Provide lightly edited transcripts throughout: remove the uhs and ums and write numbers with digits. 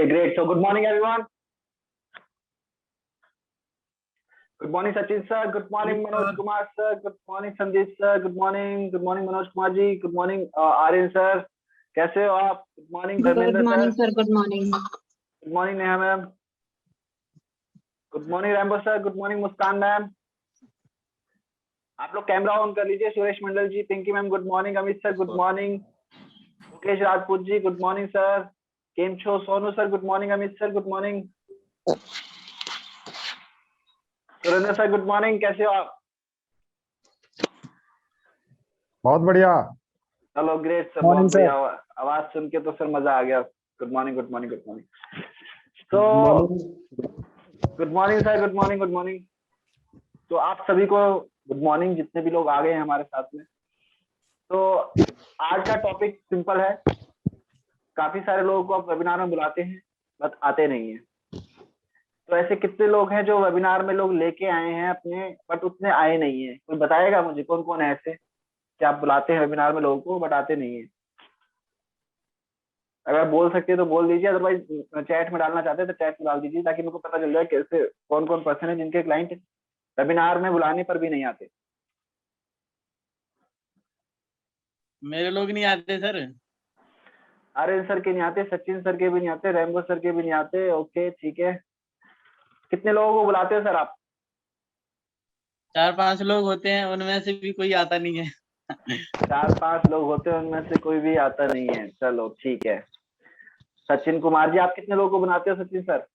Okay, great. So good morning, everyone. Good morning, Sachin sir. Good morning, Manoj Kumar sir. Good morning, Sandeep sir. Good morning. Good morning, Manoj Kumar ji. Good morning, Aryan sir. कैसे हो आप? Good morning, Good Dharmendra morning, sir. sir. Good morning. Good morning, Neha ma'am. Good morning, Rambo sir. Good morning, Muskan ma'am. आप लोग camera on कर लीजिए. Suresh Mandal ji, Pinky ma'am, good morning. Amit sir, good morning. Mukesh Rajput ji, good morning sir. केम छो Sonu sir, good morning. Amit sir, good morning. Surendra sir, good morning. कैसे हो आप? बहुत बढ़िया. चलो ग्रेट सर, बहुत बढ़िया. आवाज सुन के तो सर मजा आ गया. Good morning, good morning, good morning. तो good morning sir. Good morning, good morning. तो आप सभी को गुड मॉर्निंग, जितने भी लोग आ गए हैं हमारे साथ में. तो आज का टॉपिक सिंपल है. काफी सारे लोगों को आप वेबिनार में बुलाते हैं बट आते नहीं है. तो ऐसे कितने लोग हैं जो वेबिनार में लोग लेके आए हैं अपने बट उतने आए नहीं है? कोई बताएगा मुझे कौन कौन है ऐसे कि आप बुलाते हैं वेबिनार में लोगों को बट आते नहीं है? अगर बोल सकते हैं तो बोल दीजिए, अदरवाइज चैट में डालना चाहते हैं तो चैट में डाल दीजिए ताकि मेरे को पता चल जाए कैसे कौन कौन पर्सन है जिनके क्लाइंट वेबिनार में बुलाने पर भी नहीं आते. मेरे लोग नहीं आते सर. आर्यन सर के नहीं आते, सचिन सर के भी नहीं आते, रैम्बो सर के भी नहीं आते. ओके ठीक है. कितने लोगों को बुलाते हो सर आप? 4-5 लोग होते हैं, उनमें से भी कोई आता नहीं है. 4-5 लोग होते हैं, उनमें से कोई भी आता नहीं है. चलो ठीक है. सचिन कुमार जी, आप कितने लोगों को बनाते हो? सचिन सर.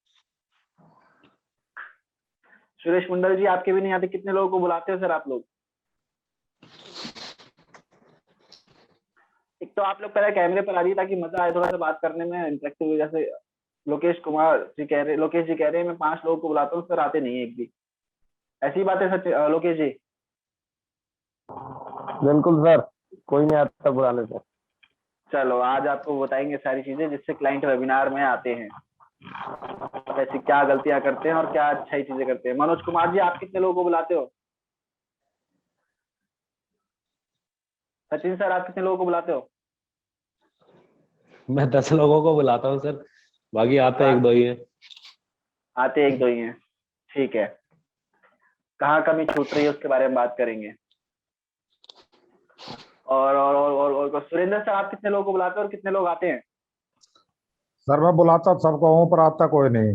सुरेश मंडल जी, आपके भी नहीं आते. कितने लोगों को बुलाते हो सर आप लोग? एक तो आप लोग पहले कैमरे पर आ रही ताकि मजा आए थोड़ा सा बात करने में, इंटरेक्टिव. जैसे लोकेश जी कह रहे हैं मैं 5 लोगों को बुलाता हूँ सर, आते नहीं है एक भी. ऐसी बात है सच लोकेश जी? बिल्कुल सर, कोई नहीं आता बुलाने से. चलो आज आपको बताएंगे सारी चीजें जिससे क्लाइंट वेबिनार में आते हैं. ऐसी क्या गलतियां करते हैं और क्या अच्छी चीजें करते हैं. मनोज कुमार जी, आप कितने लोगों को बुलाते हो? सचिन सर, आप कितने लोगों को बुलाते हो? मैं 10 लोगों को बुलाता हूँ सर, बाकी आते एक दो ही है. आते एक दो ही हैं. ठीक है. कहाँ कमी छूट रही है उसके बारे में बात करेंगे. और सुरेंद्र सर, आप कितने लोगों को बुलाते हो और कितने लोग आते हैं? सर मैं बुलाता सबको हूँ पर आता कोई नहीं.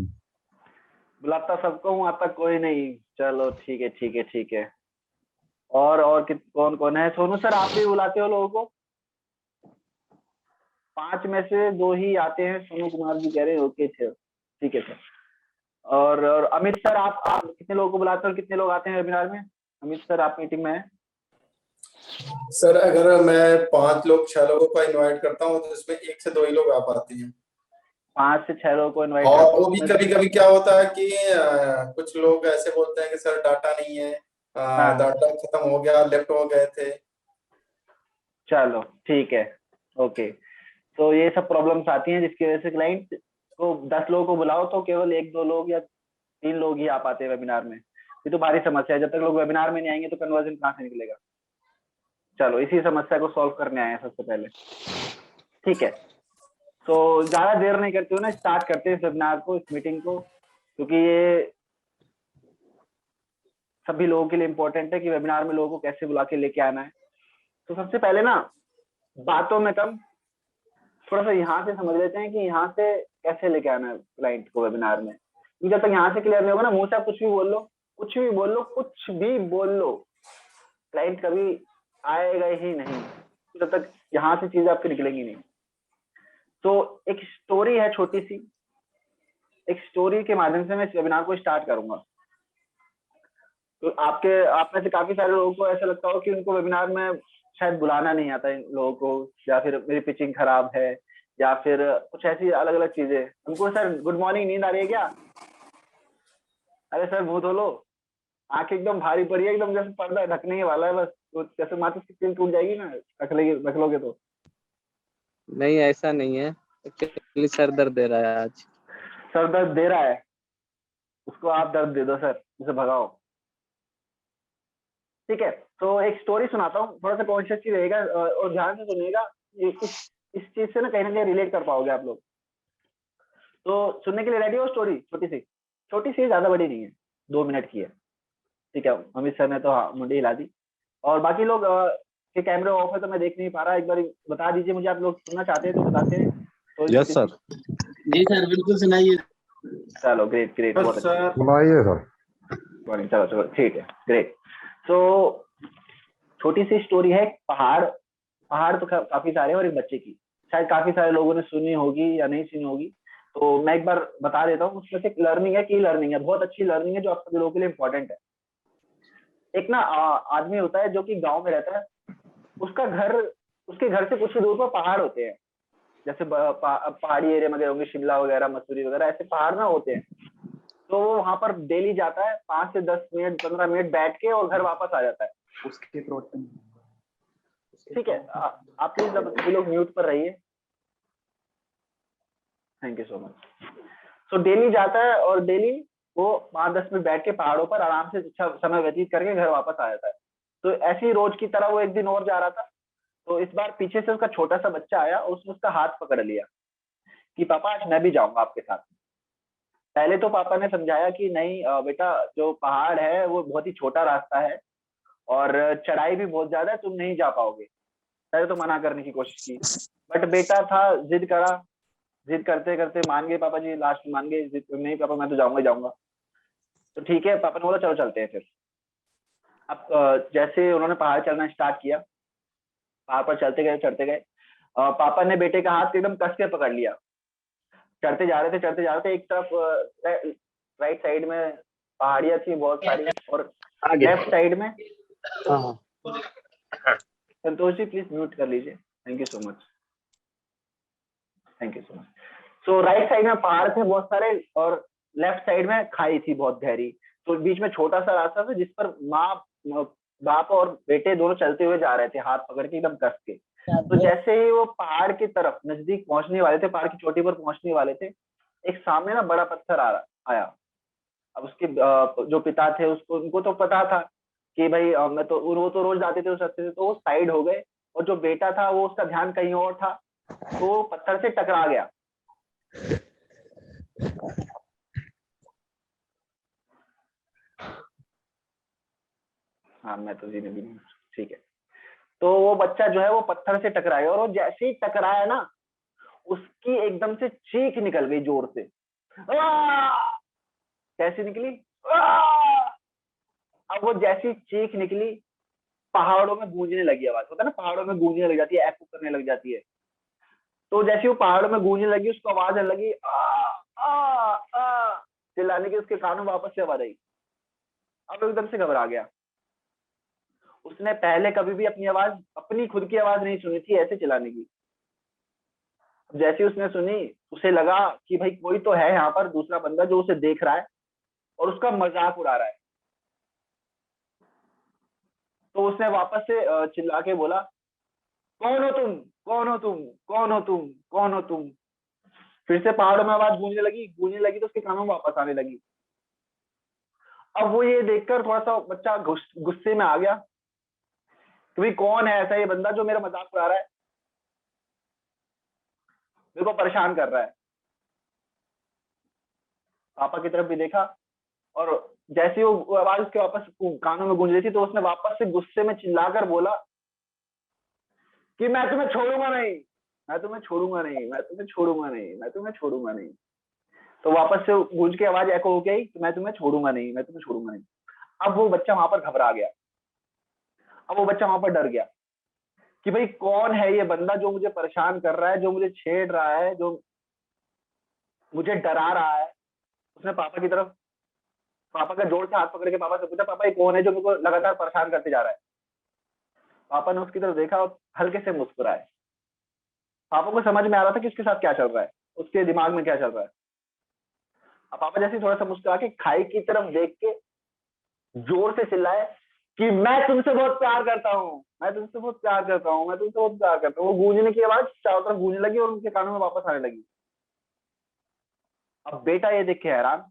बुलाता सबको हूँ, आता कोई नहीं. चलो ठीक है, ठीक है, ठीक है. और कौन कौन है? सोनू सर, आप भी बुलाते हो लोगों को? 5 में से 2 ही आते हैं, सोनू कुमार जी कह रहे हैं. ओके सर, ठीक है सर. और अमित सर, आप कितने लोगों को बुलाते हो और कितने लोग आते हैं वेबिनार में? अमित सर, आप मीटिंग में हैं? सर अगर मैं 5 लोग 6 लोगों को इनवाइट करता हूँ तो इसमें 1 से 2 ही लोग आ पाते हैं. 5 से 6 लोगों को इनवाइट और करते वो भी कभी कभी क्या होता है कि कुछ लोग ऐसे बोलते हैं कि सर डाटा नहीं है, डाटा खत्म हो गया, लेफ्ट हो गए थे. चलो ठीक है. ओके. तो ये सब प्रॉब्लम्स आती हैं जिसकी वजह से क्लाइंट को 10 लोगों को बुलाओ तो केवल 1-2 लोग या 3 लोग ही आ पाते हैं वेबिनार में. ये तो भारी समस्या है. जब तक लोग वेबिनार में नहीं आएंगे तो कन्वर्जन कहाँ से निकलेगा. चलो इसी समस्या को सॉल्व करने आए हैं सबसे पहले. ठीक है. तो ज्यादा देर नहीं करते हो ना, स्टार्ट करते हैं इस वेबिनार को, इस मीटिंग को, क्योंकि ये सभी लोगों के लिए इम्पोर्टेंट है कि वेबिनार में लोगों को कैसे बुला के लेके आना है. तो सबसे पहले ना बातों में कम, थोड़ा सा यहाँ से समझ लेते हैं कि यहाँ से कैसे लेके आना है क्लाइंट को वेबिनार में. जब तक यहाँ से क्लियर नहीं होगा ना, मुंह से आप कुछ भी बोल लो, कुछ भी बोल लो, कुछ भी बोल लो, क्लाइंट कभी आएगा ही नहीं जब तक यहाँ से चीजें आपकी निकलेंगी नहीं. तो एक स्टोरी है छोटी सी, एक स्टोरी के माध्यम से मैं इस वेबिनार को स्टार्ट करूंगा. तो आप में से काफी सारे लोगों को ऐसा लगता हो कि उनको वेबिनार में शायद बुलाना नहीं आता इन लोगों को, या फिर मेरी पिचिंग खराब है, या फिर कुछ ऐसी अलग अलग चीजें. हमको सर गुड मॉर्निंग, नींद आ रही है क्या? अरे सर मुंह धो लो, आंख एकदम भारी पड़ी है, एकदम जैसे पर्दा ढकने ही वाला है बस. तो जैसे माचिस की पिन टूट जाएगी ना, रख लोगे तो. नहीं ऐसा नहीं है, एक्चुअली सर दर्द दे रहा है आज. सर दर्द दे रहा है, उसको आप दर्द दे दो सर, उसे भगाओ. ठीक है. तो एक स्टोरी सुनाता हूँ, थोड़ा सा कॉन्शियस ही रहेगा और ध्यान से सुनिएगा. इस चीज से ना कहीं रिलेट कर पाओगे आप लोग. तो सुनने के लिए रेडी हो स्टोरी? छोटी सी ज्यादा बड़ी नहीं है, 2 मिनट की है। ठीक है, अमित सर ने तो हाँ मुंडी हिला दी। और बाकी लोग के कैमरे ऑफ है तो मैं देख नहीं पा रहा, एक बार बता दीजिए मुझे, आप लोग सुनना चाहते हैं तो बताते हैं। तो यस सर। जी सर, बिल्कुल सुनाइए। चलो ग्रेट, बहुत अच्छा। सर सुनाइए सर। चलो ठीक है, ग्रेट। तो छोटी सी स्टोरी है, पहाड़ तो काफी सारे हैं और एक बच्चे की, शायद काफी सारे लोगों ने सुनी होगी या नहीं सुनी होगी, तो मैं एक बार बता देता हूँ। उसमें से एक लर्निंग है, की लर्निंग है, बहुत अच्छी लर्निंग है जो आप सभी लोगों के लिए इंपॉर्टेंट है। एक ना आदमी होता है जो कि गांव में रहता है, उसके घर से कुछ ही दूर पर पहाड़ होते हैं, जैसे पहाड़ी एरिया में गए होंगे, शिमला वगैरह, मसूरी वगैरह, ऐसे पहाड़ ना होते हैं। तो वो वहां पर डेली जाता है, 5 से 10 मिनट 15 मिनट बैठ के और घर वापस आ जाता है। ठीक है, आप प्लीज सभी लोग म्यूट पर रहिए, thank you so much. So daily जाता है और डेली वो 5-10 मिनट बैठ के पहाड़ों पर आराम से अच्छा समय व्यतीत करके घर वापस आ जाता है। तो ऐसी रोज की तरह वो एक दिन और जा रहा था, तो इस बार पीछे से उसका छोटा सा बच्चा आया और उसने उसका हाथ पकड़ लिया कि पापा आज मैं भी जाऊंगा आपके साथ। पहले तो पापा ने समझाया कि नहीं बेटा, जो पहाड़ है वो बहुत ही छोटा रास्ता है और चढ़ाई भी बहुत ज्यादा है, तुम नहीं जा पाओगे। पहले तो मना करने की कोशिश की, बट बेटा था, जिद करा, जिद करते करते मान गए पापा जी, लास्ट में मान गए, नहीं पापा मैं तो जाऊंगा ही जाऊंगा। तो ठीक है, पापा ने बोला चलो चलते हैं फिर। अब जैसे उन्होंने पहाड़ चढ़ना स्टार्ट किया, पहाड़ पर चढ़ते गए, पापा ने बेटे का हाथ एकदम कस के पकड़ लिया। चढ़ते जा रहे थे, एक तरफ राइट साइड में पहाड़ियां थी बहुत सारी और लेफ्ट साइड में, संतोष जी प्लीज म्यूट कर लीजिए, thank you so much, thank you so much. So right side में पहाड़ थे बहुत सारे और लेफ्ट साइड में खाई थी बहुत गहरी। तो बीच में छोटा सा रास्ता था जिस पर बाप और बेटे दोनों चलते हुए जा रहे थे, हाथ पकड़ के एकदम कस के। तो जैसे ही वो पहाड़ की तरफ नजदीक पहुंचने वाले थे, पहाड़ की चोटी पर पहुंचने वाले थे, एक सामने ना बड़ा पत्थर आया। अब उसके जो पिता थे उनको तो पता था कि भाई मैं तो, वो तो रोज जाते थे उस रास्ते से, तो वो साइड हो गए और जो बेटा था वो उसका ध्यान कहीं और था, तो पत्थर से टकरा गया। हाँ मैं तो जी नहीं, ठीक है। तो वो बच्चा जो है वो पत्थर से टकराया और वो जैसे ही टकराया ना, उसकी एकदम से चीख निकल गई जोर से। कैसी निकली? अब वो जैसी चीख निकली, पहाड़ों में गूंजने लगी आवाज, होता है ना पहाड़ों में गूंजने लग जाती है, एको करने लग जाती है। तो जैसे वो पहाड़ों में गूंजने लगी, उसको आवाज आने लगी चिल्लाने की, उसके कानों में वापस से आवाज आई। अब एकदम से घबरा गया। उसने पहले कभी भी अपनी खुद की आवाज नहीं सुनी थी ऐसे चिल्लाने की। जैसे उसने सुनी, उसे लगा कि भाई कोई तो है यहाँ पर, दूसरा बंदा जो उसे देख रहा है और उसका मजाक उड़ा रहा है। तो उसने वापस से चिल्ला के बोला, कौन हो तुम, कौन हो तुम, कौन हो तुम, कौन हो तुम? फिर से पहाड़ों में आवाज गूंजने लगी तो उसके कानों में वापस आने लगी। अब वो ये देखकर थोड़ा सा बच्चा गुस्से में आ गया कि भाई कौन है ऐसा ये बंदा जो मेरा मजाक उड़ा रहा है, मेरे को परेशान कर रहा है। पापा की तरफ भी देखा और जैसे वो आवाज उसके वापस कानों में गूंज रही थी, तो उसने वापस से गुस्से में चिल्लाकर बोला कि मैं तुम्हें छोड़ूंगा नहीं, मैं तुम्हें छोड़ूंगा नहीं, मैं तुम्हें छोड़ूंगा नहीं, मैं तुम्हें छोड़ूंगा नहीं। तो वापस से गूंज की आवाज एको हो गई कि मैं तुम्हें छोड़ूंगा नहीं, मैं तुम्हें छोड़ूंगा नहीं। अब वो बच्चा वहां पर घबरा गया, अब वो बच्चा वहां पर डर गया कि भाई कौन है ये बंदा जो मुझे परेशान कर रहा है, जो मुझे छेड़ रहा है, जो मुझे डरा रहा है। उसने पापा का जोर से हाथ पकड़ के पापा से पूछा, पापा ये कौन है जो मेरे को लगातार परेशान करते जा रहा है? पापा ने उसकी तरफ देखा और हल्के से मुस्कुराए। पापा को समझ में आ रहा था कि उसके साथ क्या चल रहा है, उसके दिमाग में क्या चल रहा है। अब पापा जैसे थोड़ा सा मुस्कुरा के खाई की तरफ देख के जोर से चिल्लाए कि मैं तुमसे बहुत प्यार करता हूँ, मैं तुमसे बहुत प्यार करता हूँ, मैं तुमसे बहुत प्यार करता हूँ। वो गूंजने की आवाज चारों तरफ गूंजने लगी और उनके कानों में वापस आने लगी। अब बेटा ये देख के हैरान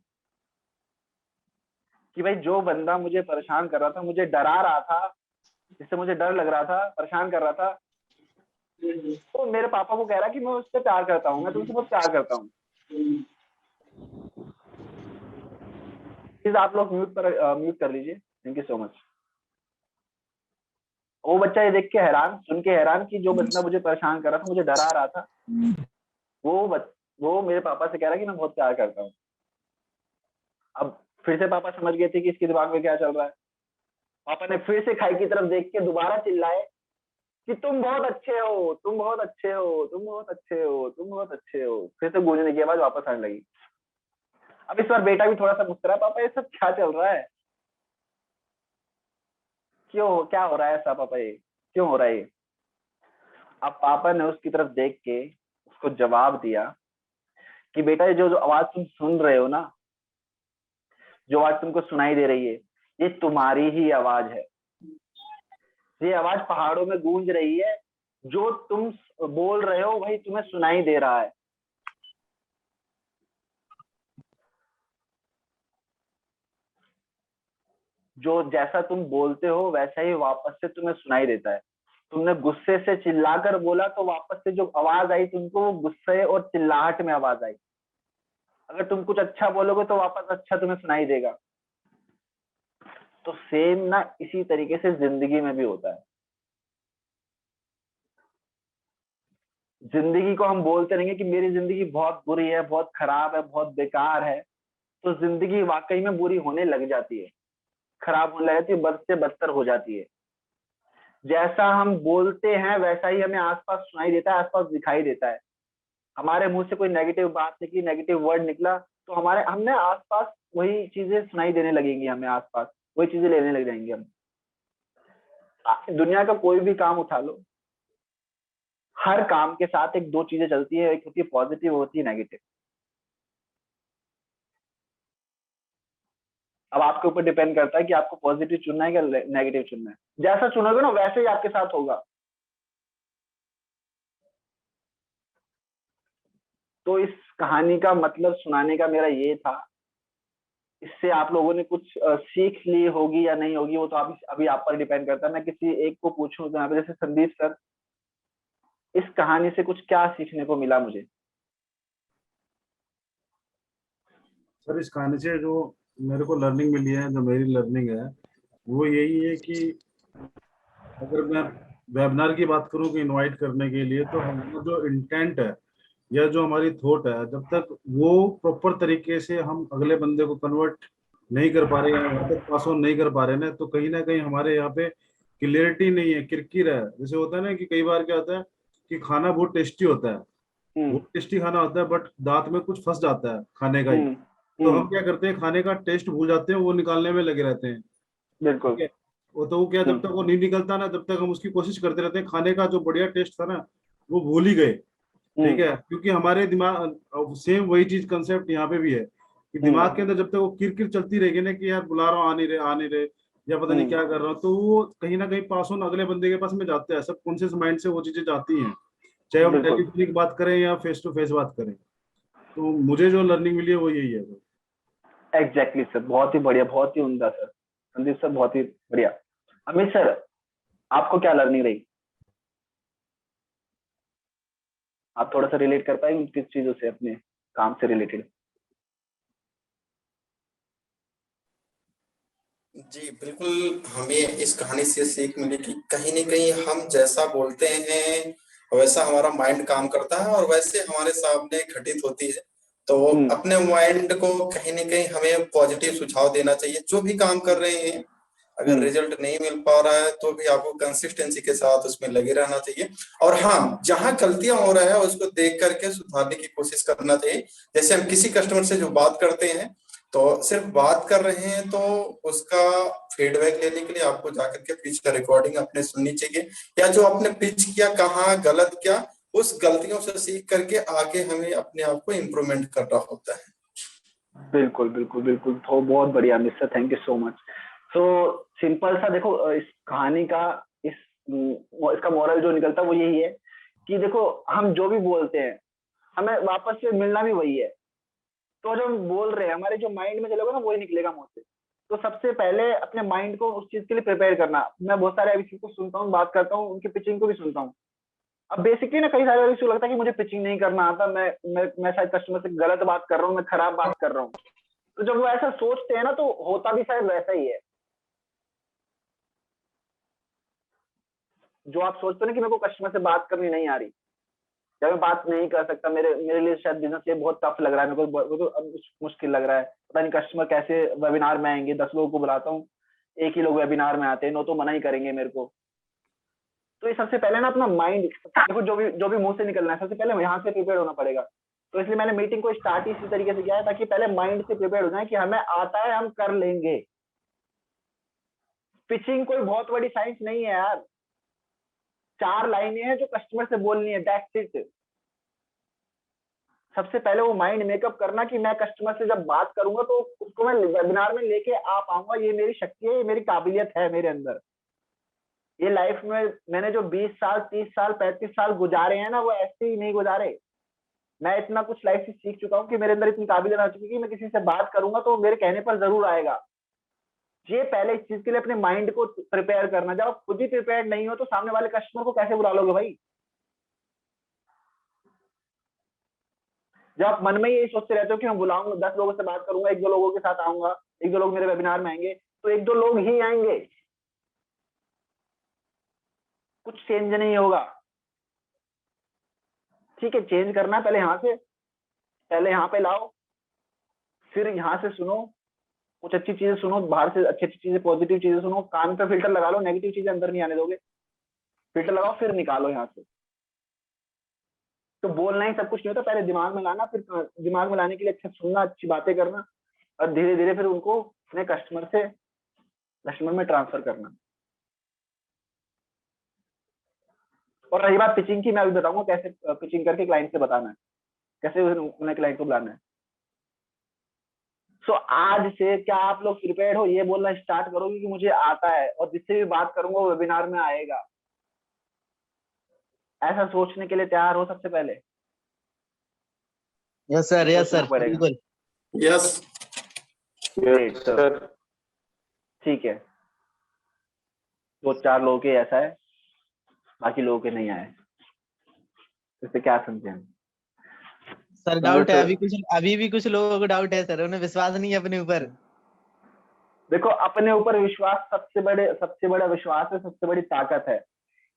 कि भाई जो बंदा मुझे परेशान कर रहा था, मुझे डरा रहा था, जिससे मुझे डर लग रहा था, परेशान कर रहा था, तो मेरे पापा को कह रहा कि मैं उससे प्यार करता हूँ, मैं तुमसे बहुत प्यार करता हूँ। प्लीज आप लोग म्यूट कर लीजिए, थैंक यू सो मच। वो बच्चा ये देख के हैरान, सुन के हैरान कि जो बंदा मुझे परेशान कर रहा था, मुझे डरा रहा था, वो मेरे पापा से कह रहा है कि मैं बहुत प्यार करता हूँ। अब फिर से पापा समझ गए थे कि इसके दिमाग में क्या चल रहा है। पापा ने फिर से खाई की तरफ देख के दोबारा चिल्लाए कि तुम बहुत अच्छे हो, तुम बहुत अच्छे हो, तुम बहुत अच्छे हो, तुम बहुत अच्छे हो। फिर से गूंजने की आवाज वापस आने लगी। अब इस बार बेटा भी थोड़ा सा मुस्कुरा, पापा ये सब क्या चल रहा है, क्यों, क्या हो रहा है ऐसा पापा, ये क्यों हो रहा है ये। अब पापा ने उसकी तरफ देख के उसको जवाब दिया कि बेटा ये जो जो आवाज तुम सुन रहे हो ना, जो आवाज तुमको सुनाई दे रही है, ये तुम्हारी ही आवाज है। ये आवाज पहाड़ों में गूंज रही है, जो तुम बोल रहे हो वही तुम्हें सुनाई दे रहा है। जो जैसा तुम बोलते हो वैसा ही वापस से तुम्हें सुनाई देता है। तुमने गुस्से से चिल्लाकर बोला तो वापस से जो आवाज आई तुमको, वो गुस्से और चिल्लाहट में आवाज आई। अगर तुम कुछ अच्छा बोलोगे तो वापस अच्छा तुम्हें सुनाई देगा। तो सेम ना इसी तरीके से जिंदगी में भी होता है। जिंदगी को हम बोलते रहेंगे कि मेरी जिंदगी बहुत बुरी है, बहुत खराब है, बहुत बेकार है, तो जिंदगी वाकई में बुरी होने लग जाती है, खराब होने लग जाती है, बद से बदतर हो जाती है। जैसा हम बोलते हैं वैसा ही हमें आसपास सुनाई देता है, आसपास दिखाई देता है। हमारे मुंह से कोई नेगेटिव बात निकली, नेगेटिव वर्ड निकला, तो हमारे हमने आसपास वही चीजें सुनाई देने लगेंगी, हमें आसपास वही चीजें लेने लग जाएंगे हम। दुनिया का कोई भी काम उठा लो, हर काम के साथ एक दो चीजें चलती है, एक होती है पॉजिटिव, होती है नेगेटिव। अब आपके ऊपर डिपेंड करता है कि आपको पॉजिटिव चुनना है या नेगेटिव चुनना है। जैसा चुनोगे ना वैसे ही आपके साथ होगा। तो इस कहानी का मतलब सुनाने का मेरा ये था। इससे आप लोगों ने कुछ सीख ली होगी या नहीं होगी, वो तो अभी आप पर डिपेंड करता है। मैं किसी एक को पूछूं तो यहाँ पे, जैसे संदीप सर, इस कहानी से कुछ क्या सीखने को मिला मुझे? सर इस कहानी से जो मेरे को लर्निंग मिली है, जो मेरी लर्निंग है, वो यही है कि अगर मैं वेबिनार की बात करूं कि इनवाइट करने के लिए, तो हमारा जो इंटेंट है या जो हमारी थॉट है, जब तक वो प्रॉपर तरीके से हम अगले बंदे को कन्वर्ट नहीं कर पा रहे या वहां तक पास ऑन नहीं कर पा रहे ना कहीं हमारे यहाँ पे क्लियरिटी नहीं है, किरकिर है। जैसे होता है ना कि कई बार क्या होता है कि खाना बहुत टेस्टी होता है, बहुत टेस्टी खाना होता है, बट दांत में कुछ फंस जाता है खाने का ही। तो हम क्या करते हैं, खाने का टेस्ट भूल जाते हैं, वो निकालने में लगे रहते हैं। बिल्कुल। ठीक है, वो तो वो क्या, जब तक वो नहीं निकलता ना, तब तक हम उसकी कोशिश करते रहते हैं। खाने का जो बढ़िया टेस्ट था ना, वो भूल ही गए। ठीक है, क्योंकि हमारे दिमाग सेम वही चीज कंसेप्ट यहाँ पे भी है कि दिमाग के अंदर जब तक वो किरकिर चलती रहेगी ना कि यार बुला रहा हूँ, आ नहीं रहे, या पता नहीं क्या कर रहा हूँ, तो वो कहीं ना कहीं पास ऑन अगले बंदे के पास में जाते हैं। सब कॉन्शियस माइंड से वो चीजें जाती हैं, चाहे हम बिल्कुल टेलीफोनिक बात करें या फेस टू फेस बात करें। तो मुझे जो लर्निंग मिली है वो यही है। एग्जैक्टली सर, बहुत ही बढ़िया, बहुत ही उम्दा सर, संदीप सर बहुत ही बढ़िया। अमित सर, आपको क्या लर्निंग रही? आप थोड़ा सा रिलेट कर पाएंगे किस चीजों से, अपने काम से रिलेटेड? जी बिल्कुल, हमें इस कहानी से सीख मिली कि कहीं न कहीं हम जैसा बोलते हैं वैसा हमारा माइंड काम करता है और वैसे हमारे सामने घटित होती है। तो अपने माइंड को कहीं न कहीं हमें पॉजिटिव सुझाव देना चाहिए। जो भी काम कर रहे हैं, अगर रिजल्ट नहीं मिल पा रहा है तो भी आपको कंसिस्टेंसी के साथ उसमें लगे रहना चाहिए। और हाँ, जहाँ गलतियां हो रहा है उसको देख करके सुधारने की कोशिश करना चाहिए। जैसे हम किसी कस्टमर से जो बात करते हैं, तो सिर्फ बात कर रहे हैं, तो उसका फीडबैक लेने के लिए आपको जाकर के पिच का रिकॉर्डिंग अपने सुननी चाहिए, या जो आपने पिच किया, कहाँ गलत किया, उस गलतियों से सीख करके आगे हमें अपने आप को इम्प्रूवमेंट करना होता है। बिल्कुल बिल्कुल बिल्कुल, तो बहुत बढ़िया mister, thank you so much. तो सिंपल सा देखो, इस कहानी का इसका मॉरल जो निकलता है वो यही है कि देखो, हम जो भी बोलते हैं हमें वापस से मिलना भी वही है। तो जो हम बोल रहे हैं हमारे जो माइंड में चलेगा ना, वही निकलेगा मुंह से। तो सबसे पहले अपने माइंड को उस चीज के लिए प्रिपेयर करना। मैं बहुत सारे अभी को सुनता हूँ, बात करता हूँ, उनकी पिचिंग को भी सुनता हूँ। अब बेसिकली ना कई सारे अभी लगता है कि मुझे पिचिंग नहीं करना आता, मैं शायद कस्टमर से गलत बात कर रहा हूँ, मैं खराब बात कर रहा हूँ। तो जब वो ऐसा सोचते हैं ना तो होता भी शायद वैसा ही है। जो आप सोचते हो ना कि मेरे को कस्टमर से बात करनी नहीं आ रही, या मैं बात नहीं कर सकता, मेरे लिए शायद बिजनेस ये बहुत टफ लग रहा है, मेरे को अब मुश्किल लग रहा है, पता नहीं कस्टमर कैसे वेबिनार में आएंगे, 10 लोगों को बुलाता हूँ, एक ही लोग वेबिनार में आते हैं, 9 तो मना ही करेंगे मेरे को। तो ये सबसे पहले ना अपना माइंड, देखो जो भी मुंह से निकलना है सबसे पहले यहाँ से प्रिपेयर होना पड़ेगा। तो इसलिए मैंने मीटिंग को स्टार्ट इसी तरीके से किया है, ताकि पहले माइंड से प्रिपेयर हो जाए कि हमें आता है, हम कर लेंगे। पिचिंग कोई बहुत बड़ी साइंस नहीं है यार, 4 लाइनें हैं जो कस्टमर से बोलनी है, दैट्स इट। सबसे पहले वो माइंड मेकअप करना कि मैं कस्टमर से जब बात करूंगा तो उसको मैं वेबिनार में लेके आ पाऊंगा, ये मेरी शक्ति है, ये मेरी काबिलियत है मेरे अंदर। ये लाइफ में मैंने जो 20 साल 30 साल 35 साल गुजारे हैं ना, वो ऐसे ही नहीं गुजारे। मैं इतना कुछ लाइफ से सीख चुका हूँ कि मेरे अंदर इतनी काबिलियत आ चुकी है कि मैं किसी से बात करूंगा तो मेरे कहने पर जरूर आएगा। ये पहले इस चीज के लिए अपने माइंड को प्रिपेयर करना। जब आप खुद ही प्रिपेयर नहीं हो तो सामने वाले कस्टमर को कैसे बुला लोगे भाई? जब आप मन में यही सोचते रहते हो कि मैं बुलाऊंगा, 10 लोगों से बात करूंगा, 1-2 लोगों के साथ आऊंगा, 1-2 लोग मेरे वेबिनार में आएंगे, तो 1-2 लोग ही आएंगे, कुछ चेंज नहीं होगा। ठीक है, चेंज करना है पहले यहाँ से, पहले यहाँ पे लाओ, फिर यहाँ से सुनो, कुछ अच्छी चीजें सुनो, बाहर से अच्छी अच्छी चीजें, पॉजिटिव चीजें सुनो, कान पे फिल्टर लगा लो, नेगेटिव चीजें अंदर नहीं आने दोगे, फिल्टर लगाओ, फिर निकालो यहाँ से। तो बोलना ही सब कुछ नहीं होता, पहले दिमाग में लाना, फिर दिमाग में लाने के लिए अच्छा सुनना, अच्छी बातें करना, और धीरे धीरे फिर उनको अपने कस्टमर में ट्रांसफर करना। और रही बात पिचिंग की, मैं अभी बताऊंगा कैसे पिचिंग करके क्लाइंट से बताना है, कैसे उन्हें क्लाइंट को बुलाना है। सो आज से क्या आप लोग प्रिपेयर्ड हो? ये बोलना स्टार्ट करोगे कि मुझे आता है और जिससे भी बात करूंगा वो वेबिनार में आएगा। ऐसा सोचने के लिए तैयार हो सबसे पहले? यस सर बिल्कुल। यस ग्रेट सर, ठीक है। 2-4 लोगों के ऐसा है, बाकी लोगों के नहीं आए, इससे क्या समझे हम? सर डाउट है, अभी भी कुछ लोगों को डाउट है सर, उन्हें विश्वास नहीं है अपने ऊपर। देखो, अपने ऊपर विश्वास सबसे बड़ा विश्वास है, सबसे बड़ी ताकत है।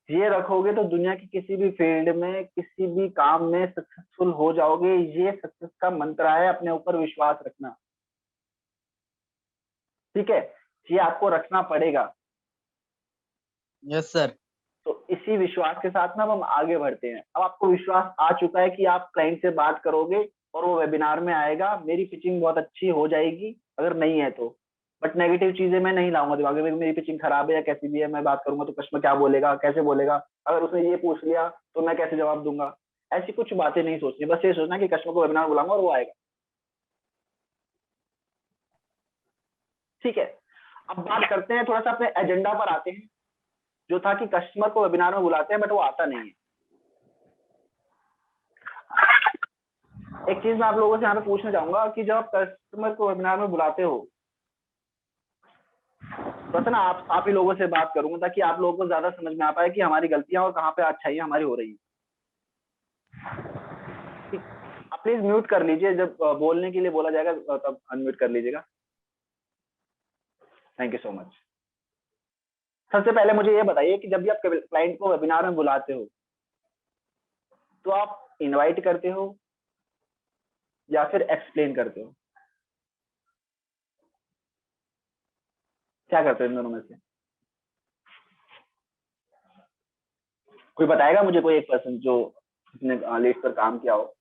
ये रखोगे तो दुनिया की किसी भी फील्ड में, किसी भी काम में सक्सेसफुल हो जाओगे। ये सक्सेस का मंत्र है, अपने ऊपर विश्वास रखना। ठीक है, ये आपको रखना पड़ेगा। Yes sir. तो इसी विश्वास के साथ ना हम आगे बढ़ते हैं। अब आपको विश्वास आ चुका है कि आप क्लाइंट से बात करोगे और वो वेबिनार में आएगा, मेरी पिचिंग बहुत अच्छी हो जाएगी, अगर नहीं है तो। बट नेगेटिव चीजें मैं नहीं लाऊंगा दिमाग में, मेरी पिचिंग खराब है या कैसी भी है, मैं बात करूंगा तो कस्टमर क्या बोलेगा, कैसे बोलेगा, अगर उसने ये पूछ लिया तो मैं कैसे जवाब दूंगा। ऐसी कुछ बातें नहीं सोचनी, बस ये सोचना कि कस्टमर को वेबिनार बुलाऊंगा और वो आएगा। ठीक है, अब बात करते हैं, थोड़ा सा अपने एजेंडा पर आते हैं, जो था कि कस्टमर को वेबिनार में बुलाते हैं बट वो आता नहीं है। एक चीज मैं आप लोगों से यहाँ पे पूछना चाहूंगा कि जब आप कस्टमर को वेबिनार में बुलाते हो, तो ना आप ही लोगों से बात करूंगा ताकि आप लोगों को ज्यादा समझ में आ पाए कि हमारी गलतियां और कहाँ पे अच्छाइयां हमारी हो रही है। आप प्लीज म्यूट कर लीजिए, जब बोलने के लिए बोला जाएगा तब अनम्यूट कर लीजिएगा। Thank you so much. सबसे पहले मुझे ये बताइए कि जब भी आप क्लाइंट को वेबिनार में बुलाते हो तो आप इनवाइट करते हो या फिर एक्सप्लेन करते हो? क्या करते हो इन दोनों में से? कोई बताएगा मुझे, कोई एक पर्सन जो जिसने लिस्ट पर काम किया हो?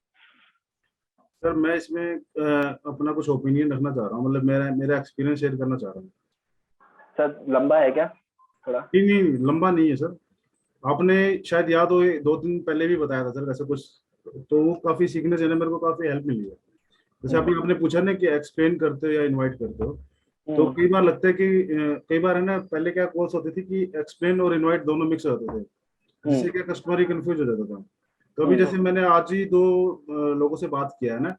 सर मैं इसमें अपना कुछ ओपिनियन रखना चाह रहा हूँ, मतलब मेरा एक्सपीरियंस शेयर करना चाह रहा हूँ। सर लंबा है क्या थोड़ा? नहीं लंबा नहीं है सर, आपने शायद याद हो 2 दिन पहले भी बताया था सर ऐसा कुछ, तो वो काफी सीखने से मेरे को काफी हेल्प मिली है। जैसे अभी आपने पूछा ना कि एक्सप्लेन करते हो या इनवाइट करते हो, तो कई बार लगता है कि कई बार है ना, पहले क्या कॉल्स होती थी कि एक्सप्लेन और इनवाइट दोनों मिक्स होते थे, जिससे क्या कस्टमर ही कंफ्यूज हो जाता था। तो अभी जैसे मैंने आज ही 2 लोगों से बात किया है ना,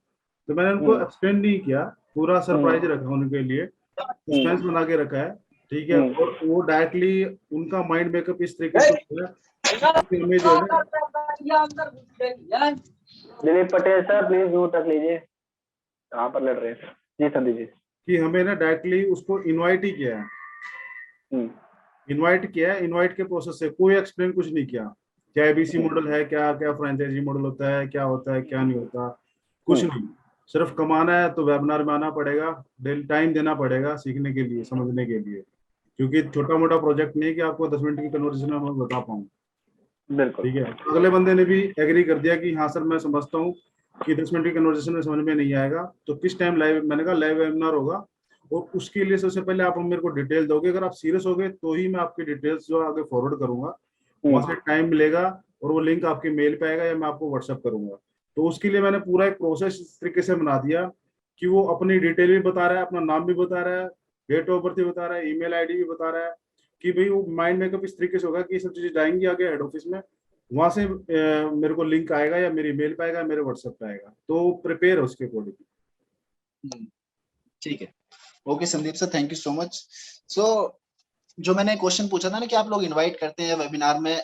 तो मैंने उनको एक्सप्लेन नहीं किया, पूरा सरप्राइज रखा उनके लिए, सस्पेंस बना के रखा है। ठीक है, और वो डायरेक्टली उनका माइंड मेकअप इस तरीके से हो गया कि हमें जो है। Dilip Patel sir please mute रख लीजिए, कहाँ पर लड़ रहे हैं जी? संदीप जी कि हमें ना डायरेक्टली उसको इनवाइट ही किया है, इनवाइट किया है, इनवाइट के प्रोसेस से कोई एक्सप्लेन कुछ नहीं किया, क्या एबीसी मॉडल है, क्या क्या फ्रेंचाइजी मॉडल होता है, क्या होता है क्या नहीं होता, कुछ नहीं। सिर्फ कमाना है तो वेबिनार में आना पड़ेगा, डेली टाइम देना पड़ेगा सीखने के लिए, समझने के लिए, क्योंकि छोटा मोटा प्रोजेक्ट नहीं है कि आपको 10 मिनट की कन्वर्सेशन में मैं बता पाऊँ। बिल्कुल ठीक है, अगले बंदे ने भी एग्री कर दिया कि हाँ सर मैं समझता हूँ कि 10 मिनट की कन्वर्सेशन में समझ में नहीं आएगा, तो किस टाइम लाइव, मैंने कहा लाइव वेबिनार होगा, और उसके लिए सबसे पहले आप मेरे को डिटेल दोगे, अगर आप सीरियस हो गए तो ही मैं आपकी डिटेल्स जो आगे फॉरवर्ड करूंगा, वहां से टाइम मिलेगा और वो लिंक आपके मेल पे आएगा या मैं आपको व्हाट्सएप करूंगा। तो उसके लिए मैंने पूरा एक प्रोसेस इस तरीके से बना दिया कि वो अपनी डिटेल भी बता रहा है, अपना नाम भी बता रहा है, डेट ऑफ बर्थ भी बता रहा है, ईमेल आईडी भी बता रहा है, कि भाई वो माइंड मेकअप इस तरीके से होगा कि ये सब चीजें जाएंगी आगे हेड ऑफिस में, वहां से मेरे को लिंक आएगा या मेरी मेल पे आएगा, मेरे व्हाट्सएप पे आएगा, तो प्रिपेयर है उसके अकॉर्डिंग। ठीक है, okay Sandeep sir, thank you so much. So जो मैंने क्वेश्चन पूछा था ना कि आप लोग इनवाइट करते हैं वेबिनार में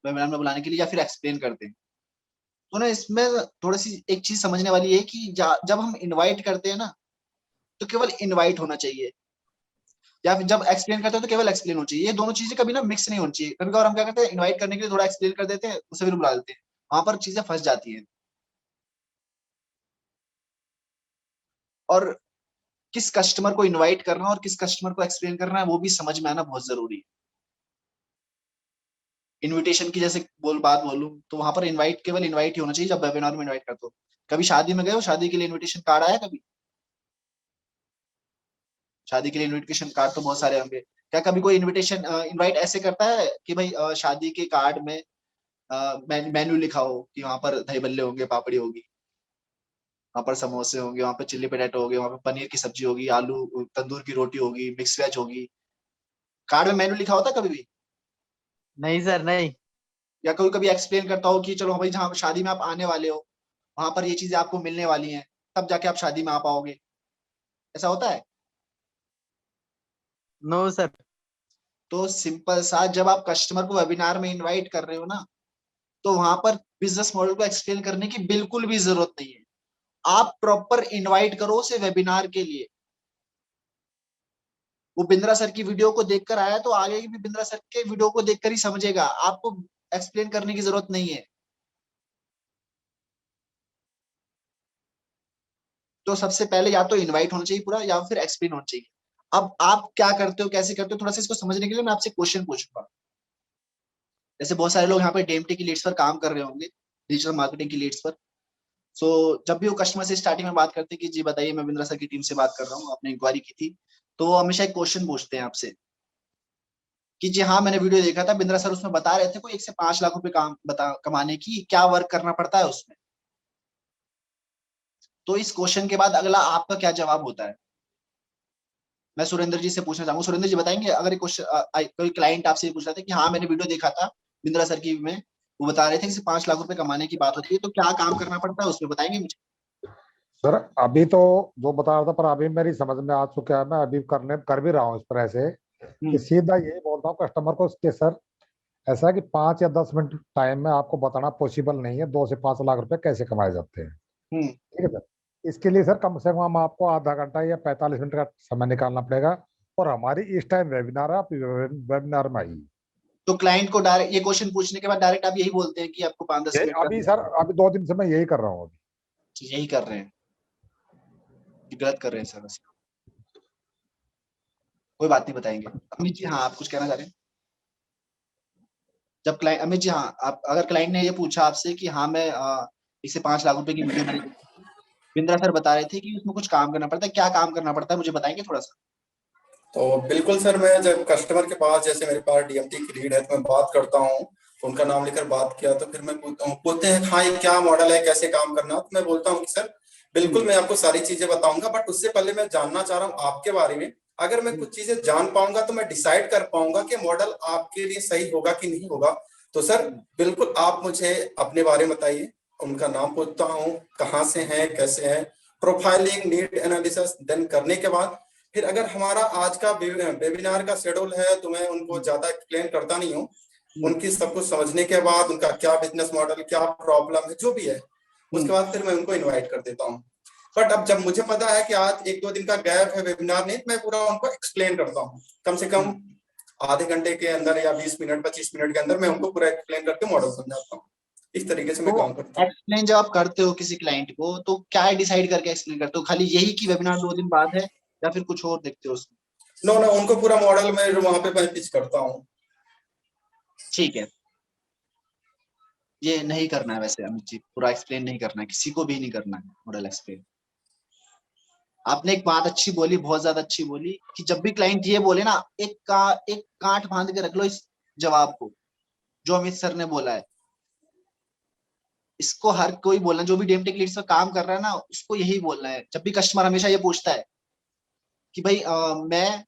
बुलाने के लिए या फिर एक्सप्लेन करते हैं, तो ना इसमें थोड़ी सी एक चीज समझने वाली है कि जब हम इनवाइट करते हैं ना तो केवल इनवाइट होना चाहिए, या फिर जब एक्सप्लेन करते हैं तो केवल एक्सप्लेन होना चाहिए। ये दोनों चीजें कभी ना मिक्स नहीं होनी चाहिए। कभी कभार हम क्या करते हैं, इनवाइट करने के लिए थोड़ा एक्सप्लेन कर देते हैं, उसे भी बुला देते हैं, वहां पर चीजें फंस जाती हैं। और किस कस्टमर को इनवाइट करना और किस कस्टमर को एक्सप्लेन करना है वो भी समझ में आना बहुत जरूरी है। इनविटेशन की जैसे बात बोलूं तो वहां पर इनवाइट केवल इनवाइट ही होना चाहिए जब वेबिनार में इनवाइट करते हो। कभी शादी में गए हो, शादी के लिए इनविटेशन कार्ड आया कभी? शादी के लिए इनविटेशन कार्ड तो बहुत सारे होंगे। क्या कभी कोई इनविटेशन इनवाइट ऐसे करता है कि भाई शादी के कार्ड में मेन्यू लिखा हो कि वहां पर दही बल्ले होंगे, पापड़ी होगी, वहां पर समोसे होंगे, वहां पर चिल्ली पोटैटो होगी, वहां पर पनीर की सब्जी होगी, आलू तंदूर की रोटी होगी, मिक्स वेज होगी, कार्ड में मेन्यू लिखा होता है कभी भी? नहीं सर, नहीं। या कोई कभी एक्सप्लेन करता हो कि चलो भाई जहाँ शादी में आप आने वाले हो वहां पर ये चीजें आपको मिलने वाली हैं, तब जाके आप शादी में आ पाओगे, ऐसा होता है? No sir. तो सिंपल सा, जब आप कस्टमर को वेबिनार में इनवाइट कर रहे हो ना, तो वहां पर बिजनेस मॉडल को एक्सप्लेन करने की बिल्कुल भी जरूरत नहीं है। आप प्रॉपर इनवाइट करो उसे वेबिनार के लिए। वो बिंद्रा सर की वीडियो को देखकर आया तो आगे भी बिंद्रा सर के वीडियो को देखकर ही समझेगा, आपको एक्सप्लेन करने की जरूरत नहीं है। तो सबसे पहले या तो इनवाइट होना चाहिए पूरा, या फिर एक्सप्लेन होना चाहिए। अब आप क्या करते हो, कैसे करते हो, थोड़ा सा इसको समझने के लिए मैं आपसे क्वेश्चन पूछूंगा। जैसे बहुत सारे लोग यहाँ पे डीएमटी की लीड्स पर काम कर रहे होंगे, डिजिटल मार्केटिंग की लीड्स पर। सो जब भी वो कस्टमर से स्टार्टिंग में बात करते हैं कि जी बताइए, मैं बिंद्रा सर की टीम से बात कर रहा हूँ, आपने इंक्वायरी की थी, तो वो हमेशा एक क्वेश्चन पूछते हैं आपसे कि जी हाँ मैंने वीडियो देखा था, बिंद्रा सर उसमें बता रहे थे कोई 1 से 5 लाख रुपए कमाने की क्या वर्क करना पड़ता है उसमें। तो इस क्वेश्चन के बाद अगला आपका क्या जवाब होता है? मैं सुरेंद्र जी से पूछना चाहूंगा। सुरेंद्र जी बताएंगे, अगर क्वेश्चन कोई क्लाइंट आपसे ये पूछ रहा था कि हाँ मैंने वीडियो देखा था बिंद्रा सर की में, वो बता रहे थे कि 5 लाख रुपए कमाने की बात होती है, तो क्या काम करना पड़ता है उसमें, बताएंगे मुझे? सर अभी तो जो बता रहा था, पर अभी मेरी समझ में आ चुका है, मैं अभी कर भी रहा हूँ इस तरह से कि सीधा यही बोलता हूँ कस्टमर को कि सर ऐसा है कि 5 या 10 मिनट टाइम में आपको बताना पॉसिबल नहीं है 2 से 5 लाख रुपए कैसे कमाए जाते हैं। ठीक है सर, इसके लिए सर कम से कम आपको आधा घंटा या 45 मिनट का समय निकालना पड़ेगा, और हमारी इस टाइम वेबिनार है, आप वेबिनार में आइए। तो क्लाइंट को डायरेक्ट ये क्वेश्चन पूछने के बाद डायरेक्ट आप यही बोलते हैं कि आपको 5-10 मिनट अभी सर अभी 2 दिन से मैं यही कर रहा हूँ। अभी यही कर रहे हैं, गलत कर रहे हैं सर? कोई बात नहीं, बताएंगे। अमित जी हाँ, आप कुछ कहना चाह रहे हैं? जब क्लाइंट, अमित जी हाँ, आप अगर क्लाइंट ने ये पूछा आपसे कि हाँ मैं 1 से 5 लाख रुपए की वीडियो मैंने, बिंद्रा सर बता रहे थे कि उसमें कुछ काम करना पड़ता है, क्या काम करना पड़ता है मुझे बताएंगे थोड़ा सा? तो बिल्कुल सर, मैं जब कस्टमर के पास, जैसे मेरे पास डीएमटी की लीड है, तो मैं बात करता हूँ, तो उनका नाम लेकर बात किया, तो फिर मैं पूछते हैं हाँ ये क्या मॉडल है, कैसे काम करना, तो मैं बोलता हूँ कि सर बिल्कुल मैं आपको सारी चीजें बताऊंगा, बट उससे पहले मैं जानना चाह रहा हूँ आपके बारे में। अगर मैं कुछ चीजें जान पाऊंगा तो मैं डिसाइड कर पाऊंगा कि मॉडल आपके लिए सही होगा कि नहीं होगा। तो सर बिल्कुल आप मुझे अपने बारे में बताइए। उनका नाम पूछता हूँ, कहाँ से हैं, कैसे हैं, प्रोफाइलिंग, नीड एनालिसिस, देन करने के बाद फिर अगर हमारा आज का वेबिनार का शेड्यूल है तो मैं उनको ज्यादा एक्सप्लेन करता नहीं हूँ। उनकी सब कुछ समझने के बाद उनका क्या बिजनेस मॉडल, क्या प्रॉब्लम है, जो भी है, उसके बाद फिर मैं उनको इनवाइट कर देता हूँ। बट अब जब मुझे पता है कि आज 1-2 दिन का गैप है, वेबिनार नहीं, मैं पूरा उनको एक्सप्लेन करता हूँ, कम से कम आधे घंटे के अंदर या 20 मिनट 25 मिनट के अंदर मैं उनको पूरा एक्सप्लेन करके मॉडल समझाता हूँ। इस तरीके से मैं काम करता हूँ। एक्सप्लेन जब आप करते हो किसी क्लाइंट को तो क्या डिसाइड करके एक्सप्लेन करते हो? खाली यही कि वेबिनार 2 दिन बाद है या फिर कुछ और देखते हो उसमें? नो नो, उनको पूरा मॉडल मैं वहां पे पिच करता हूँ। ठीक है, ये नहीं करना है वैसे अमित जी, पूरा एक्सप्लेन नहीं करना है, किसी को भी नहीं करना है मॉडल एक्सप्लेन। आपने एक बात अच्छी बोली, बहुत ज्यादा अच्छी बोली, कि जब भी क्लाइंट ये बोले ना, एक कांट बांध के रख लो इस जवाब को, जो अमित सर ने बोला है। इसको हर कोई बोलना, जो भी डेमटेक लीड्स पर काम कर रहा है ना, उसको यही बोलना है। जब भी कस्टमर हमेशा ये पूछता है कि भाई मैं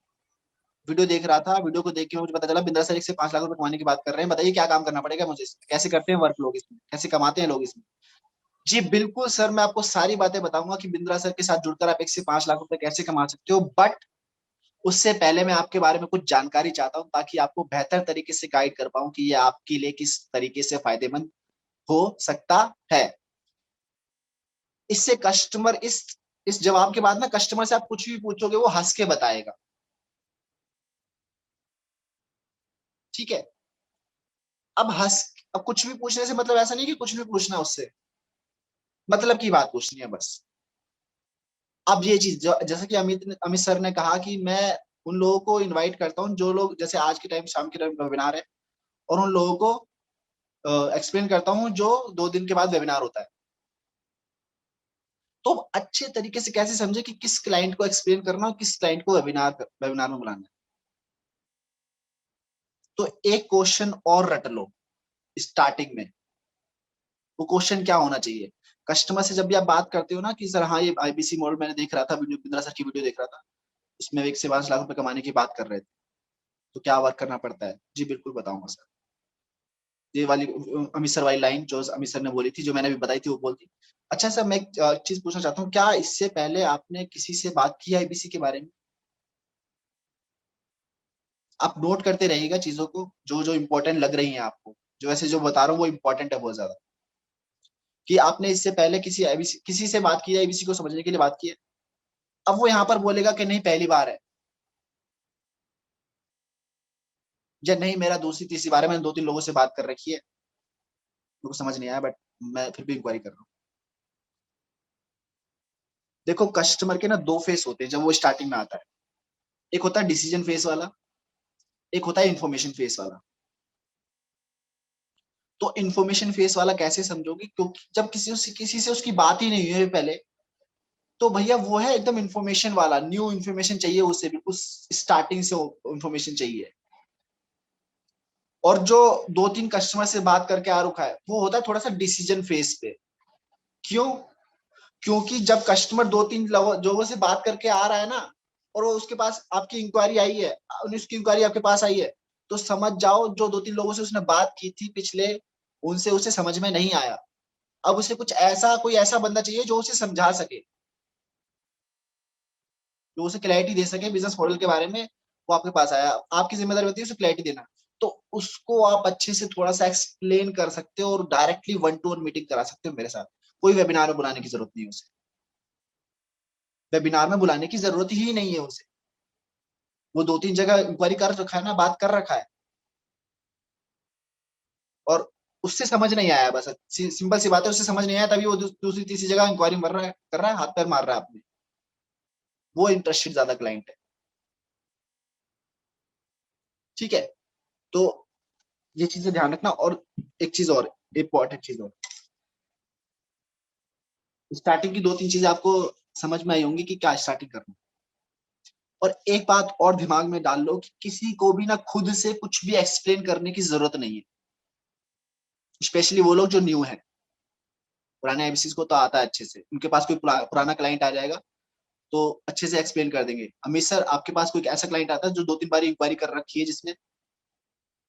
वीडियो देख रहा था, वीडियो को देख के मुझे पता चला बिंद्रा सर 1 से 5 लाख रुपए कमाने की बात कर रहे हैं, बताइए क्या काम करना पड़ेगा मुझे इसमें? कैसे करते हैं वर्क लोग इसमें, कैसे कमाते हैं लोग इसमें? जी बिल्कुल सर, मैं आपको सारी बातें बताऊंगा कि बिंद्रा सर के साथ जुड़कर आप 1 से 5 लाख रुपए कैसे कमा सकते हो। बट उससे पहले मैं आपके बारे में कुछ जानकारी चाहता हूँ, ताकि आपको बेहतर तरीके से गाइड कर पाऊं कि ये आपके लिए किस तरीके से फायदेमंद हो सकता है। इससे कस्टमर इस जवाब के बाद ना, कस्टमर से आप कुछ भी पूछोगे वो हंस के बताएगा। ठीक है, अब कुछ भी पूछने से मतलब ऐसा नहीं कि कुछ भी पूछना, उससे मतलब की बात पूछनी है बस। अब ये चीज जैसा कि अमित सर ने कहा कि मैं उन लोगों को इनवाइट करता हूँ जो लोग, जैसे आज के टाइम शाम के टाइम वेबिनार है, और उन लोगों को एक्सप्लेन करता हूँ जो 2 दिन के बाद वेबिनार होता है। तो अच्छे तरीके से कैसे समझे कि किस क्लाइंट को एक्सप्लेन करना और किस क्लाइंट को वेबिनार में बुलाना है। तो एक क्वेश्चन और रट लो स्टार्टिंग में। वो क्वेश्चन क्या होना चाहिए? कस्टमर से जब भी आप बात करते हो ना कि सर हाँ ये आईबीसी मॉडल मैंने देख रहा था, वीडियो बिंद्रा सर की वीडियो देख रहा था, उसमें 1 से 5 लाख रुपए कमाने की बात कर रहे थे, तो क्या वर्क करना पड़ता है? जी बिल्कुल बताऊंगा सर। ये वाली अमित सर वाली लाइन जो अमित सर ने बोली थी, जो मैंने अभी बताई थी, वो बोलती। अच्छा सर, मैं एक चीज पूछना चाहता हूँ, क्या इससे पहले आपने किसी से बात की है आईबीसी के बारे में? आप नोट करते रहिएगा चीजों को, जो जो इंपॉर्टेंट लग रही है आपको, जो ऐसे जो बता रहा हूँ वो इंपॉर्टेंट है बहुत ज्यादा। कि आपने इससे पहले किसी से बात की है, आईबीसी को समझने के लिए बात की है? अब वो यहाँ पर बोलेगा कि नहीं पहली बार है, या नहीं मेरा दूसरी तीसरी बार है, मैंने 2-3 लोगों से बात कर रखी है, मेरे को समझ नहीं आया, बट मैं फिर भी इंक्वायरी कर रहा हूँ। देखो कस्टमर के ना 2 फेस होते हैं जब वो स्टार्टिंग में आता है। एक होता है डिसीजन फेस वाला, एक होता है इंफॉर्मेशन फेस वाला। तो इंफॉर्मेशन फेस वाला कैसे समझोगे? क्योंकि जब किसी से उसकी बात ही नहीं हुई है पहले, तो भैया वो है एकदम इंफॉर्मेशन वाला, न्यू इंफॉर्मेशन चाहिए उसे, बिल्कुल स्टार्टिंग से इंफॉर्मेशन चाहिए। और जो 2-3 कस्टमर से बात करके आ रखा है, वो होता है थोड़ा सा डिसीजन फेस पे। क्यों? क्योंकि जब कस्टमर 2-3 लोगों से बात करके आ रहा है ना, और वो उसके पास आपकी इंक्वायरी आई है, उसकी इंक्वायरी आपके पास आई है, तो समझ जाओ जो 2-3 लोगों से उसने बात की थी पिछले, उनसे उसे समझ में नहीं आया। अब उसे कोई ऐसा बंदा चाहिए जो उसे समझा सके, जो उसे क्लैरिटी दे सके बिजनेस मॉडल के बारे में। वो आपके पास आया, आपकी जिम्मेदारी होती है उसे क्लैरिटी देना। तो उसको आप अच्छे से थोड़ा सा एक्सप्लेन कर सकते हो, और डायरेक्टली 1-to-1 मीटिंग करा सकते हो मेरे साथ। कोई वेबिनार में बुलाने की जरूरत नहीं है उसे, वेबिनार में बुलाने की जरूरत ही नहीं है उसे। वो 2-3 जगह इंक्वायरी कर रखा है ना, बात कर रखा है, और उससे समझ नहीं आया, बस सिंपल सी बात है, उससे समझ नहीं आया, तभी वो दूसरी तीसरी जगह इंक्वायरी कर रहा है, हाथ पैर मार रहा है अपने। वो इंटरेस्टेड ज्यादा क्लाइंट है। ठीक है, तो ये चीजें ध्यान रखना। और एक चीज और, इंपॉर्टेंट चीज और, स्टार्टिंग की 2-3 चीजें आपको समझ में आई होंगी कि क्या स्टार्टिंग करना। और एक बात और दिमाग में डाल लो कि किसी को भी ना खुद से कुछ भी एक्सप्लेन करने की जरूरत नहीं है, स्पेशली वो लोग जो न्यू है। पुराने आईबीसी को तो आता है अच्छे से, उनके पास कोई पुराना क्लाइंट आ जाएगा तो अच्छे से एक्सप्लेन कर देंगे। अमित सर, आपके पास कोई ऐसा क्लाइंट आता है जो 2-3 बार इंक्वायरी कर रखी है जिसने,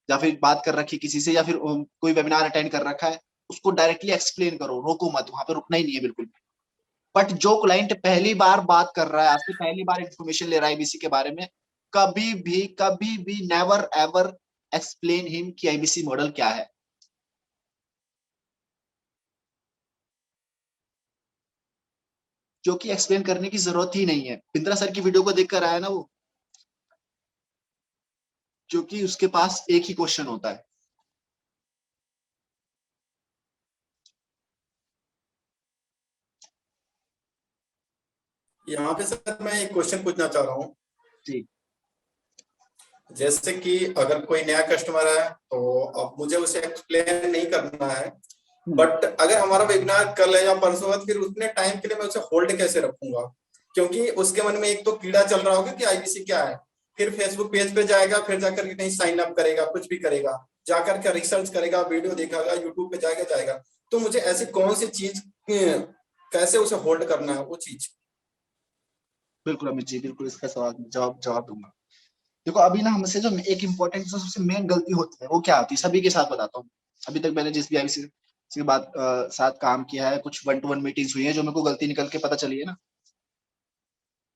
या फिर बात कर रखी है किसी से, या फिर कोई वेबिनार अटेंड कर रखा है, उसको डायरेक्टली एक्सप्लेन करो, रोको मत, वहां पे रुकना ही नहीं है बिल्कुल। बट जो क्लाइंट पहली बार बात कर रहा है आपसे, पहली बार इंफॉर्मेशन ले रहा है आईबीसी के बारे में, कभी भी नेवर एवर एक्सप्लेन हिम कि आईबीसी मॉडल क्या है। जो कि एक्सप्लेन करने की जरूरत ही नहीं है। बिंद्रा सर की वीडियो को देखकर आया ना वो, जो कि उसके पास एक ही क्वेश्चन होता है। यहाँ पे सर मैं एक क्वेश्चन पूछना चाह रहा हूँ। जी। जैसे कि अगर कोई नया कस्टमर है तो अब मुझे उसे एक्सप्लेन नहीं करना है, बट अगर हमारा वेबिनार कल है या परसों है, फिर उतने टाइम के लिए मैं उसे होल्ड कैसे रखूंगा? क्योंकि उसके मन में एक तो कीड़ा चल रहा होगा कि आईबीसी क्या है, फिर फेसबुक पेज पे जाएगा, फिर जाकर के कहीं साइन अप करेगा, कुछ भी करेगा, जाकर के रिसर्च करेगा, वीडियो देखेगा, यूट्यूब पे जाएगा। तो मुझे ऐसी कौन सी चीज कैसे उसे होल्ड करना है वो चीज? बिल्कुल अमित जी, बिल्कुल इसका सवाल जवाब दूंगा। देखो अभी ना हमसे जो एक इम्पोर्टेंट सबसे मेन गलती होती है वो क्या होती है, सभी के साथ बताता हूँ। अभी तक मैंने जिस भी आईबीसी के बाद साथ काम किया है, कुछ 1-to-1 मीटिंग्स हुई है, जो मेरे को गलती निकल के पता चली है ना।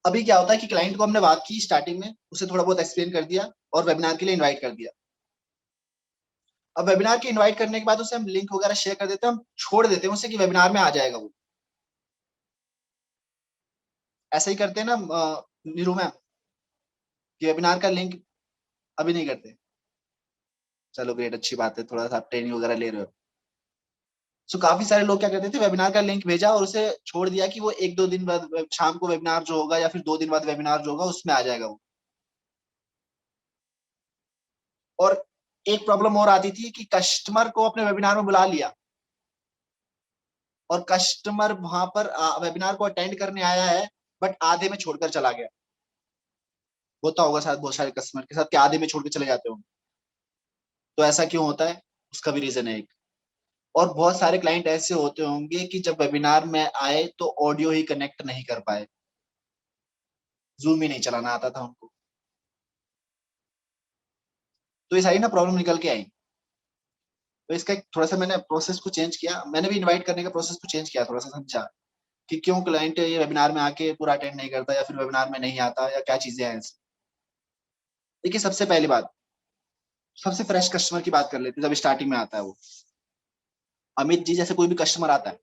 अभी क्या होता है कि क्लाइंट को हमने बात की स्टार्टिंग में, उसे थोड़ा बहुत एक्सप्लेन कर दिया और वेबिनार के लिए इनवाइट कर दिया। अब वेबिनार के इनवाइट करने के बाद उसे हम लिंक वगैरह शेयर कर देते हैं, हम छोड़ देते हैं उसे कि वेबिनार में आ जाएगा वो। ऐसा ही करते हैं ना नीरू मैम, कि वेबिनार का लिंक अभी नहीं करते। चलो ग्रेट, अच्छी बात है, थोड़ा सा आप ट्रेनिंग वगैरह ले रहे हो। सो काफी सारे लोग क्या करते थे, वेबिनार का लिंक भेजा और उसे छोड़ दिया कि वो 1-2 दिन बाद शाम को वेबिनार जो होगा या फिर 2 दिन बाद वेबिनार जो होगा उसमें आ जाएगा वो। और एक प्रॉब्लम और आती थी कि कस्टमर को अपने वेबिनार में बुला लिया और कस्टमर वहां पर वेबिनार को अटेंड करने आया है, बट आधे में छोड़कर चला गया। होता होगा शायद बहुत सारे कस्टमर के साथ कि आधे में छोड़ के चले जाते हो। तो ऐसा क्यों होता है, उसका भी रीजन है एक। और बहुत सारे क्लाइंट ऐसे होते होंगे कि जब वेबिनार में आए तो ऑडियो ही कनेक्ट नहीं कर पाए, जूम ही नहीं चलाना आता था उनको। तो ये सारी ना प्रॉब्लम निकल के आई। तो इसका एक थोड़ा सा मैंने प्रोसेस को चेंज किया, मैंने भी इनवाइट करने का प्रोसेस को चेंज किया, थोड़ा सा समझा कि क्यों क्लाइंट ये वेबिनार में आके पूरा अटेंड नहीं करता या फिर वेबिनार में नहीं आता या क्या चीजें हैं ऐसी। देखिए सबसे पहली बात, सबसे फ्रेश कस्टमर की बात कर लेते हैं, जब स्टार्टिंग में आता है वो। अमित जी जैसे कोई भी कस्टमर आता है,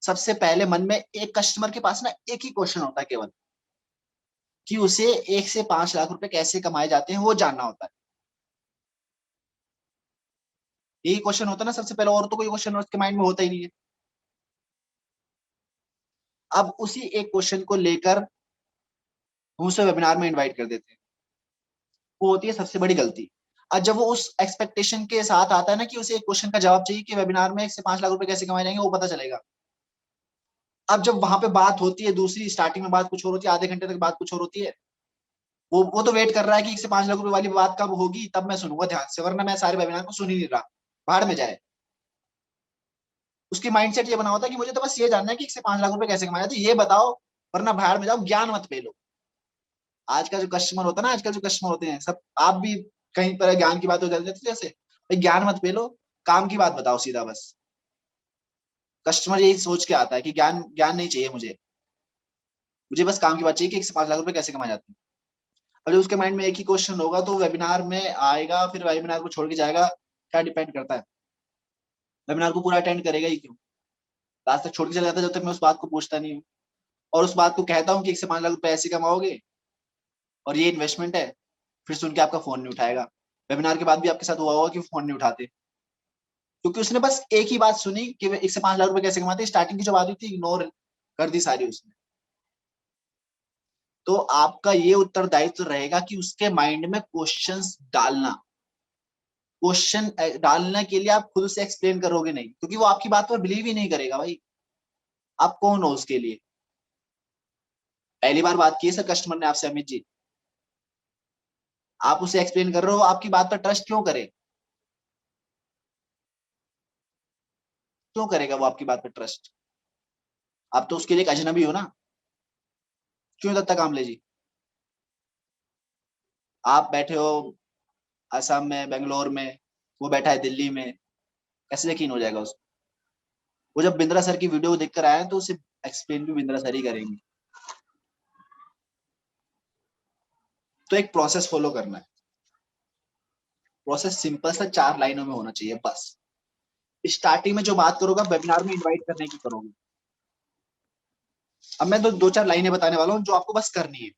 सबसे पहले मन में एक कस्टमर के पास ना एक ही क्वेश्चन होता है केवल, कि उसे 1 से 5 लाख रुपए कैसे कमाए जाते हैं वो जानना होता है। यही क्वेश्चन होता है ना सबसे पहले, और तो कोई क्वेश्चन उसके माइंड में होता ही नहीं है। अब उसी एक क्वेश्चन को लेकर हम उसे वेबिनार में इनवाइट कर देते हैं, वो होती है सबसे बड़ी गलती। और जब वो उस एक्सपेक्टेशन के साथ आता है ना कि उसे एक क्वेश्चन का जवाब चाहिए कि वेबिनार में 1 से 5 लाख रुपए कैसे कमाए जाएंगे, वो पता चलेगा। अब जब वहां पे बात होती है दूसरी, स्टार्टिंग में बात कुछ और होती है, आधे घंटे तक बात कुछ और होती है, वो तो वेट कर रहा है कि 1 से 5 लाख रुपए वाली बात कब होगी तब मैं सुनूंगा ध्यान से, वरना मैं सारे वेबिनार को सुन ही नहीं रहा, भाड़ में जाए। उसकी माइंडसेट ये बना होता है कि मुझे तो बस ये जानना है कि 1 से 5 लाख रुपए कैसे कमाया, तो ये बताओ, वरना भाड़ में जाओ, ज्ञान मत पेलो। आज का जो कस्टमर होता है ना, आजकल जो कस्टमर होते हैं सब, आप भी कहीं पर ज्ञान की बात हो जाती है जैसे, भाई ज्ञान मत पेलो, काम की बात बताओ सीधा बस। कस्टमर यही सोच के आता है कि ज्ञान ज्ञान नहीं चाहिए मुझे, मुझे बस काम की बात चाहिए कि 1 से 5 लाख रुपए कैसे कमाए जाते हैं। अब जब उसके माइंड में एक ही क्वेश्चन होगा तो वेबिनार में आएगा फिर वेबिनार को छोड़ के जाएगा, क्या डिपेंड करता है, वेबिनार को पूरा अटेंड करेगा ही क्यों, लास्ट तक छोड़ के चला जाता है जब तक मैं उस बात को पूछता नहीं हूँ और उस बात को कहता हूँ कि 1 से 5 लाख रुपए ऐसे कमाओगे और ये इन्वेस्टमेंट है, फिर सुन के आपका फोन नहीं उठाएगा। वेबिनार के बाद भी आपके साथ हुआ होगा कि फोन नहीं उठाते, क्योंकि उसने बस एक ही बात सुनी कि 1 से 5 लाख रुपए कैसे कमाते, स्टार्टिंग की जो बात हुई थी इग्नोर कर दी सारी उसने। तो आपका ये उत्तरदायित्व रहेगा कि उसके माइंड में क्वेश्चंस डालना। क्वेश्चन डालने के लिए आप खुद से एक्सप्लेन करोगे नहीं, क्योंकि वो आपकी बात पर बिलीव ही नहीं करेगा। भाई आप कौन हो उसके लिए? पहली बार बात की है सर कस्टमर ने आपसे अमित जी, आप उसे एक्सप्लेन कर रहे हो, आपकी बात पर ट्रस्ट क्यों करे, क्यों करेगा वो आपकी बात पर ट्रस्ट? आप तो उसके लिए एक अजनबी हो ना, क्यों तब तक काम ले जी? आप बैठे हो असम में, बेंगलोर में, वो बैठा है दिल्ली में, कैसे यकीन हो जाएगा उसको? वो जब बिंद्रा सर की वीडियो देखकर आया तो उसे एक्सप्लेन भी बिंद्रा सर ही करेंगे। तो एक प्रोसेस फॉलो करना है, प्रोसेस सिंपल सा 4 लाइनों में होना चाहिए बस। स्टार्टिंग में जो बात करोगे वेबिनार में इनवाइट करने की करोगे, अब मैं दो चार लाइनें बताने वाला हूँ जो आपको बस करनी है।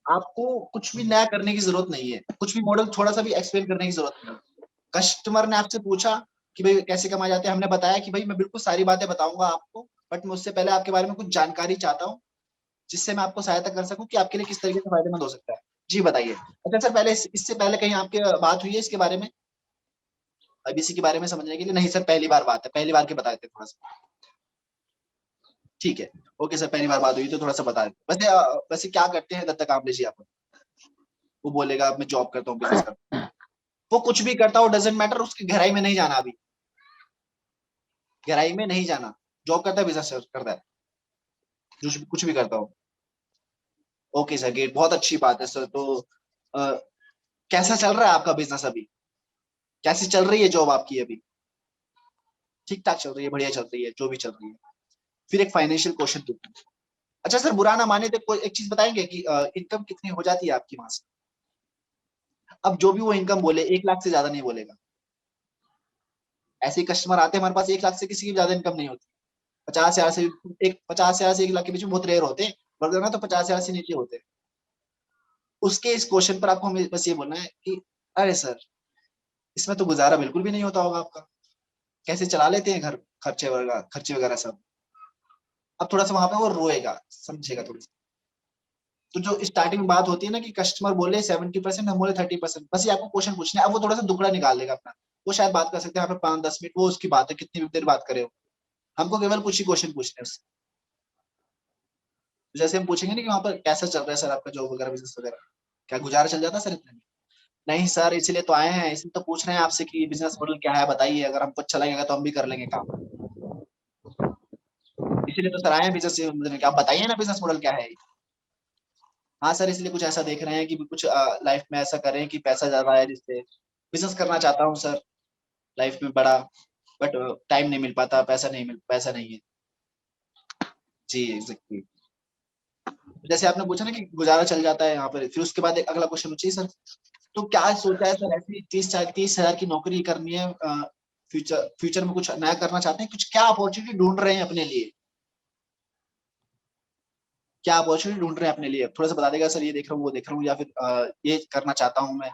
आपको कुछ भी नया करने की जरूरत नहीं है, कुछ भी मॉडल थोड़ा सा भी एक्सप्लेन करने की जरूरत नहीं है। कस्टमर ने आपसे पूछा कि भाई कैसे कमाए जाते हैं, हमने बताया कि भाई मैं बिल्कुल सारी बातें बताऊंगा आपको, बट मैं उससे पहले आपके बारे में कुछ जानकारी चाहता हूँ जिससे मैं आपको सहायता कर सकूं कि आपके लिए किस तरीके से फायदेमंद हो सकता है। जी बताइए। अच्छा सर, पहले इससे पहले कहीं आपकी बात हुई है इसके बारे में, आईबीसी के बारे में समझने के लिए? नहीं सर, पहली बार बात है, पहली बार के बताए थे थोड़ा सा। ठीक है, ओके सर, पहली बार बात हुई तो थोड़ा सा बता दें। वैसे वैसे क्या करते हैं दत्ता कामले जी आप? वो बोलेगा मैं जॉब करता हूँ, बिजनेस करता हूँ, वो कुछ भी करता हो डजेंट मैटर, उसकी गहराई में नहीं जाना, अभी गहराई में नहीं जाना। जॉब करता है, बिजनेस करता है, कुछ भी करता हो। ओके सर, ग्रेट, बहुत अच्छी बात है सर। तो कैसा चल रहा है आपका बिजनेस अभी? कैसी चल रही है जॉब आपकी अभी? ठीक ठाक चल रही है, बढ़िया चल रही है, जो भी चल रही है। फिर एक फाइनेंशियल क्वेश्चन पूछूं। अच्छा सर, बुरा ना माने तो कोई एक चीज बताएंगे कि इनकम कितनी हो जाती है आपकी वहां से? अब जो भी वो इनकम बोले, 1 लाख से ज्यादा नहीं बोलेगा। ऐसे ही कस्टमर आते हैं हमारे पास, 1 लाख से किसी की ज्यादा इनकम नहीं होती। 50,000 से 50,000 से 1 लाख के बीच में बहुत रेयर होते हैं, वरना तो 50,000 से नीचे होते हैं। उसके इस क्वेश्चन पर आपको हमें बस ये बोलना है कि अरे सर, इसमें तो गुजारा बिल्कुल भी नहीं होता होगा आपका, कैसे चला लेते हैं घर, खर्चे वगैरह सब। अब थोड़ा सा वहां पे वो रोएगा, समझेगा थोड़ी सी। तो जो स्टार्टिंग में बात होती है ना कि कस्टमर बोले 70%, हम बोले 30%, बस ये आपको क्वेश्चन पूछना है। अब वो थोड़ा सा दुखड़ा निकाल लेगा अपना, वो शायद बात कर सकते हैं यहाँ पे 5-10 मिनट, वो उसकी बात है, कितनी भी देर बात करे हो। हमको केवल कुछ ही क्वेश्चन पूछने हैं उससे। जैसे हम पूछेंगे ना कि वहां पर कैसा चल रहा है सर आपका जॉब वगैरह, बिजनेस वगैरह, क्या गुजारा चल जाता है सर इतने में? नहीं सर, इसलिए तो आए हैं, इसलिए तो पूछ रहे हैं आपसे कि बिजनेस मॉडल क्या है, बताइए, अगर हमको अच्छा लगेगा तो हम भी कर लेंगे काम। इसीलिए तो सर आए हैं बिजनेस मॉडल, आप बताइए ना बिजनेस मॉडल क्या है। हाँ सर, इसलिए कुछ ऐसा देख रहे हैं कि कुछ लाइफ में ऐसा करें कि पैसा ज्यादा है, जिससे बिजनेस करना चाहता हूँ सर लाइफ में बड़ा, बट टाइम नहीं मिल पाता, पैसा नहीं है। जी एग्जैक्टली। जैसे आपने पूछा ना कि गुजारा चल जाता है यहाँ पर, फिर उसके बाद एक अगला क्वेश्चन पूछिए सर। तो क्या सोचा है सर, ऐसी 30,000 की नौकरी करनी है, फ्यूचर में कुछ नया करना चाहते हैं, कुछ क्या अपॉर्चुनिटी ढूंढ रहे हैं अपने लिए, क्या अपॉर्चुनिटी ढूंढ रहे हैं अपने लिए? थोड़ा सा बता देगा सर, ये देख रहा हूँ, वो देख रहा हूँ, या फिर ये करना चाहता हूँ मैं।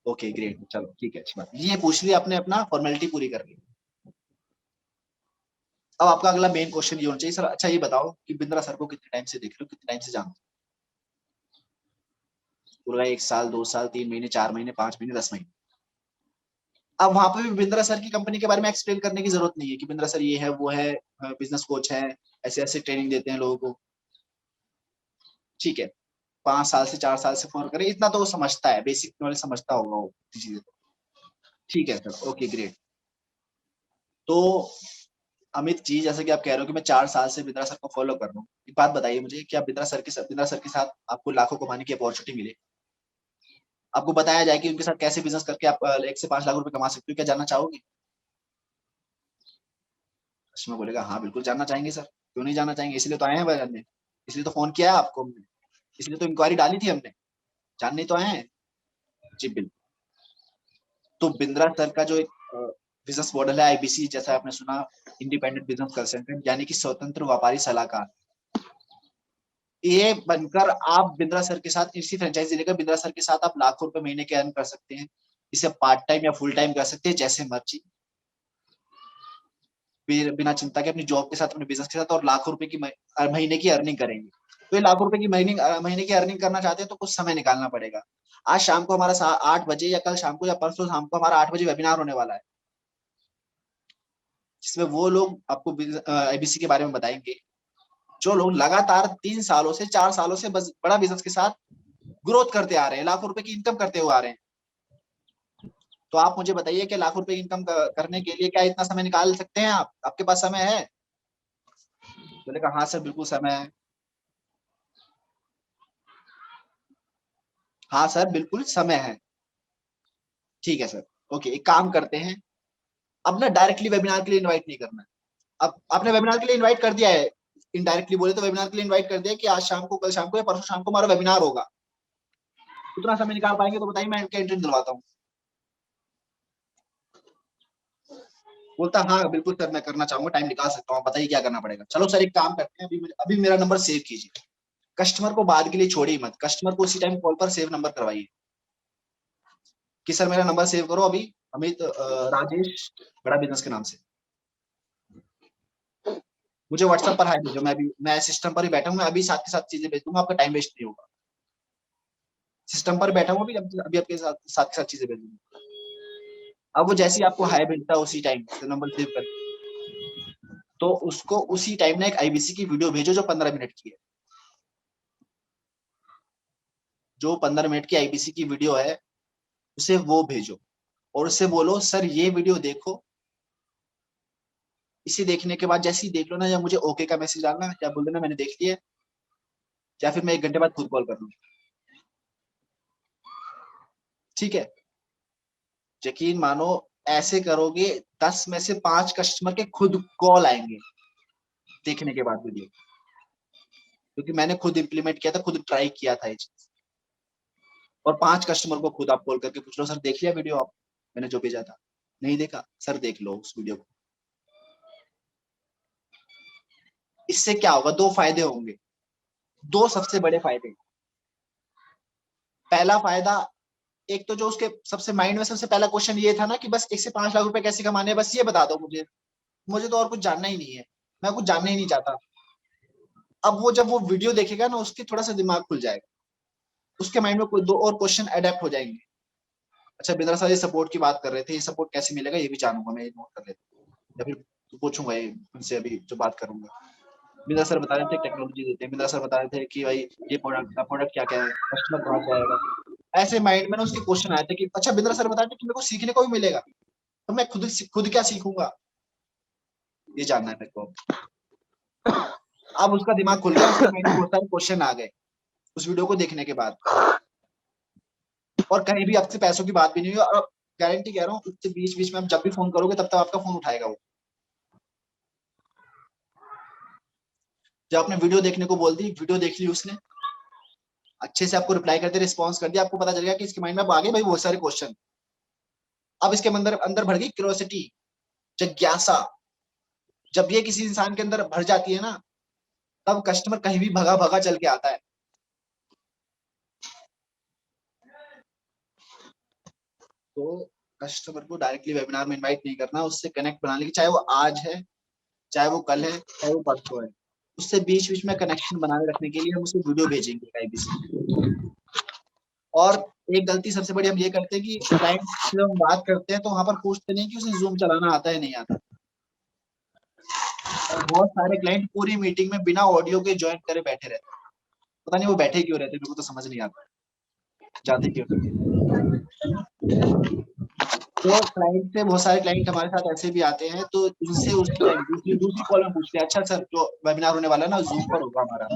ओके ग्रेट, चलो ठीक है, अच्छी बात, ये पूछ लिया आपने, अपना फॉर्मेलिटी पूरी कर ली। अब आपका अगला मेन क्वेश्चन ये होना चाहिए सर, अच्छा ये बताओ कि बिंद्रा सर को कितने टाइम से देख रहे हो, कितने टाइम से जानते हो? पूरा 1 साल, 2 साल, 3 महीने, 4 महीने, 5 महीने, 10 महीने? अब वहां पे भी बिंद्रा सर की कंपनी के बारे में एक्सप्लेन करने की जरूरत नहीं है कि बिंद्रा सर ये है, वो है, बिजनेस कोच है, ऐसे ऐसे ट्रेनिंग देते हैं लोगों को। ठीक है, 5 साल से 4 साल से फोन करे, इतना तो वो समझता है, बेसिक नॉलेज समझता होगा वो चीजें। ठीक है सर, ओके ग्रेट। तो अमित जी, जैसे कि आप कह रहे हो कि मैं 4 साल से बिंद्रा सर को फॉलो कर रहा हूँ, एक बात बताइए मुझे, क्या बिंद्रा सर के साथ आपको लाखों कमाने की अपॉर्चुनिटी मिले, आपको बताया जाए कि उनके साथ कैसे बिजनेस करके आप 1 से 5 लाख रुपए कमा सकते हो, क्या जानना चाहोगे? कस्टमर बोलेगा हाँ बिल्कुल जानना चाहेंगे सर, क्यों नहीं जानना चाहेंगे, इसलिए तो आए हैं भाई जानने, इसलिए तो फोन किया है आपको हमने, इसलिए तो इंक्वायरी डाली थी हमने, जानने तो आए हैं। जी बिल्कुल। तो बिंद्रा सर का जो एक बिजनेस मॉडल है आईबीसी, जैसा आपने सुना, इंडिपेंडेंट बिजनेस कंसल्टेंट, यानी कि स्वतंत्र व्यापारी सलाहकार, ये बनकर आप बिंद्रा सर के साथ, इसी फ्रेंचाइजी लेकर बिंद्रा सर के साथ आप लाखों रुपए महीने के अर्न कर सकते हैं। इसे पार्ट टाइम या फुल टाइम कर सकते हैं, जैसे मर्जी, बिना चिंता के अपनी जॉब के साथ, अपने बिजनेस के साथ, और लाखों रुपए की महीने की अर्निंग करेंगे। तो ये लाखों रुपए की महीने की अर्निंग करना चाहते हैं तो कुछ समय निकालना पड़ेगा। आज शाम को हमारा 8 बजे, या कल शाम को, या परसों शाम को हमारा 8 बजे वेबिनार होने वाला है, जिसमें वो लोग आपको आईबीसी के बारे में बताएंगे, जो लोग लगातार 3 सालों से 4 सालों से बड़ा बिजनेस के साथ ग्रोथ करते आ रहे हैं, लाखों रुपए की इनकम करते हुए आ रहे हैं। तो आप मुझे बताइए कि लाखों रुपए की इनकम करने के लिए क्या इतना समय निकाल सकते हैं आप? आपके पास समय है? बोलेगा हाँ सर बिल्कुल समय है। हाँ सर बिल्कुल समय है। ठीक है सर, ओके, एक काम करते हैं, अब ना डायरेक्टली वेबिनार के लिए इनवाइट नहीं करना है। अब आपने वेबिनार के लिए इनवाइट कर दिया है, इनडायरेक्टली बोले तो वेबिनार के लिए इनवाइट कर दिया कि आज शाम को, कल शाम को, या परसों शाम को हमारा वेबिनार होगा। उतना समय निकाल पाएंगे तो बताइए, मैं इनका एंट्री दिलवाता हूँ। बोलता हाँ बिल्कुल सर मैं करना चाहूंगा, टाइम निकाल सकता हूँ, बताइए क्या करना पड़ेगा। चलो सर एक काम करते हैं, अभी मेरा नंबर सेव कीजिए। कस्टमर को बाद के लिए छोड़िए मत, कस्टमर को उसी टाइम कॉल पर सेव नंबर करवाइए कि सर मेरा नंबर सेव करो अभी, अमित राजेश बड़ा बिजनेस के नाम से, मुझे व्हाट्सएप पर हाय भेजो, मैं सिस्टम पर ही बैठा हूँ, मैं अभी साथ के साथ चीजें भेज दूंगा, आपका टाइम वेस्ट नहीं होगा। सिस्टम पर बैठा हूँ अभी आपके साथ के साथ चीजें भेज दूंगा। अब वो जैसे ही आपको हाय भेजता है उसी टाइम नंबर सेव कर, तो उसको उसी टाइम ना एक आईबीसी की वीडियो भेजो जो 15 मिनट की है, जो 15 मिनट की आईबीसी की वीडियो है उसे वो भेजो और उससे बोलो सर ये वीडियो देखो, इसे देखने के बाद जैसे ही देख लो ना, या मुझे ओके का मैसेज डालना, या बोल देना मैंने देख लिया, या फिर मैं 1 घंटे बाद खुद कॉल कर लूंगा। ठीक है, यकीन मानो ऐसे करोगे 10 में से 5 कस्टमर के खुद कॉल आएंगे देखने के बाद वीडियो, क्योंकि मैंने खुद इंप्लीमेंट किया था, खुद ट्राई किया था ये चीज। और 5 कस्टमर को खुद आप कॉल करके पूछ लो सर देख लिया वीडियो आप, मैंने जो भेजा था, नहीं देखा सर देख लो उस वीडियो को। इससे क्या होगा, 2 फायदे होंगे, 2 सबसे बड़े फायदे। पहला फायदा, एक तो जो उसके सबसे माइंड में सबसे पहला क्वेश्चन ये था ना कि बस 1 से 5 लाख रुपए कैसे कमाने हैं, बस ये बता दो मुझे तो और कुछ जानना ही नहीं है, मैं कुछ जानना ही नहीं चाहता। अब वो जब वो वीडियो देखेगा ना, उसकी थोड़ा सा दिमाग खुल जाएगा, उसके माइंड में कोई 2 और क्वेश्चन अडेप्ट हो जाएंगे। अच्छा बिंद्रा सर ये सपोर्ट की बात कर रहे थे, ये सपोर्ट कैसे मिलेगा ये भी जानूंगा, मैं ये नोट कर लेता हूँ, या फिर पूछूंगा ये उनसे अभी जो बात करूंगा। बिंद्रा सर बता रहे थे टेक्नोलॉजी देते हैं, बिंद्रा सर बता रहे थे कि भाई ये प्रोडक्ट क्या क्या है, कस्टमर कहाँ से आएगा। ऐसे माइंड में ना उसके क्वेश्चन आए थे कि अच्छा बिंद्रा सर बता रहे थे कि मेरे को सीखने को भी मिलेगा, तो मैं खुद क्या सीखूंगा, ये जानना है मेरे को। अब उसका दिमाग खुल गया, उसके माइंड में बहुत सारे क्वेश्चन आ गए उस वीडियो को देखने के बाद, और कहीं भी आपसे पैसों की बात भी नहीं हुई, और गारंटी कह रहा हूँ उससे बीच बीच में आप जब भी फोन करोगे तब तक आपका फोन उठाएगा वो। जब आपने वीडियो देखने को बोल दी, वीडियो देख ली उसने, अच्छे से आपको रिप्लाई करते रिस्पॉन्स कर दिया, आपको पता चल गया कि इसके माइंड में अब आ गए भाई बहुत सारे क्वेश्चन। अब इसके अंदर अंदर भर गई क्यूरियोसिटी, जिज्ञासा। जब ये किसी इंसान के अंदर भर जाती है ना, तब कस्टमर कहीं भी भगा भगा चल के आता है। तो कस्टमर को डायरेक्टली वेबिनार में इनवाइट नहीं करना, उससे कनेक्ट बनाने की, चाहे वो आज है, चाहे वो कल है, चाहे वो परसों है, उससे बीच बीच में कनेक्शन बनाए रखने के लिए हम उसे वीडियो भेजेंगे आईबीसी। और एक गलती सबसे बड़ी हम ये करते हैं कि क्लाइंट से हम बात करते हैं तो वहां पर पूछते नहीं कि उसे जूम चलाना आता है नहीं आता। और बहुत सारे क्लाइंट पूरी मीटिंग में बिना ऑडियो के ज्वाइन करे बैठे रहते हैं, पता नहीं वो बैठे क्यों रहते, मेरे को तो समझ नहीं आता जाते क्यों। तो क्लाइंट से बहुत सारे क्लाइंट हमारे साथ ऐसे भी आते हैं, तो उनसे उसी टाइम दूसरी कॉल में पूछते हैं अच्छा सर जो वेबिनार होने वाला है ना जूम पर होगा हमारा,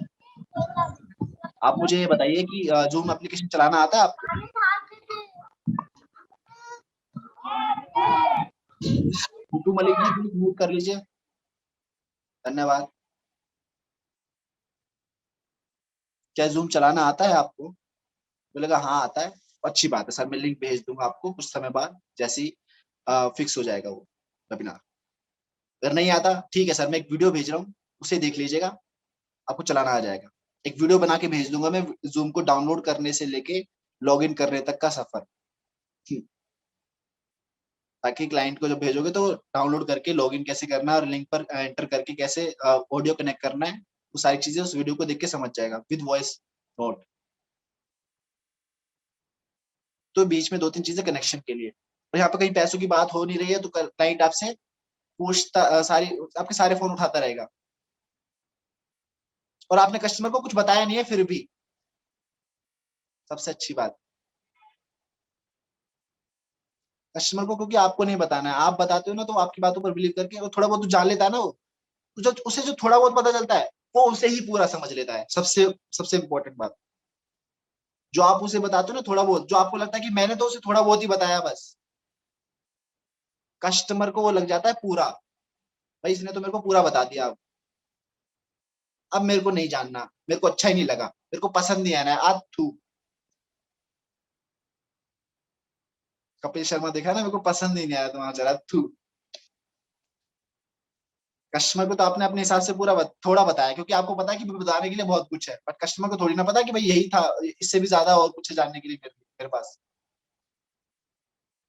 आप मुझे ये बताइए कि जूम एप्लीकेशन चलाना आता है आपको। नीतू मलिक जी प्लीज म्यूट कर लीजिए, धन्यवाद। क्या जूम चलाना आता है आपको, बोलेगा हाँ आता है, अच्छी बात है सर मैं लिंक भेज दूंगा आपको कुछ समय बाद, जैसे ही फिक्स हो जाएगा वो वेबिनार। अगर नहीं आता ठीक है सर मैं एक वीडियो भेज रहा हूँ उसे देख लीजिएगा, आपको चलाना आ जाएगा। एक वीडियो बना के भेज दूंगा मैं, जूम को डाउनलोड करने से लेके लॉगिन करने तक का सफर, ताकि क्लाइंट को जब भेजोगे तो डाउनलोड करके लॉगिन कैसे करना है और लिंक पर एंटर करके कैसे ऑडियो कनेक्ट करना है, वो सारी चीजें उस वीडियो को देख के समझ जाएगा विद वॉइस नोट। तो बीच में 2-3 चीजें कनेक्शन के लिए। और यहाँ पे कहीं पैसों की बात हो नहीं रही है तो क्लाइंट आपसे पूछता सारी आपके सारे फोन उठाता रहेगा, और आपने कस्टमर को कुछ बताया नहीं है फिर भी, सबसे अच्छी बात कस्टमर को, क्योंकि आपको नहीं बताना है, आप बताते हो ना तो आपकी बातों पर बिलीव करके वो थोड़ा बहुत जान लेता है ना, वो जो उसे जो थोड़ा बहुत पता चलता है वो उसे ही पूरा समझ लेता है। सबसे सबसे इंपॉर्टेंट बात, जो आप उसे बताते हो ना थोड़ा बहुत, जो आपको लगता है कि मैंने तो उसे थोड़ा बहुत ही बताया बस, कस्टमर को वो लग जाता है पूरा, भाई इसने तो मेरे को पूरा बता दिया, अब मेरे को नहीं जानना, मेरे को अच्छा ही नहीं लगा, मेरे को पसंद नहीं आया, आज थू। कपिल शर्मा देखा ना, मेरे को पसंद ही नहीं आया, तो वहां चला थू। कस्टमर को तो आपने अपने हिसाब से पूरा थोड़ा बताया, क्योंकि आपको पता है कि बताने के लिए बहुत कुछ है, बट कस्टमर को थोड़ी ना पता कि भाई यही था, इससे भी ज्यादा और कुछ है जानने के लिए मेरे पास।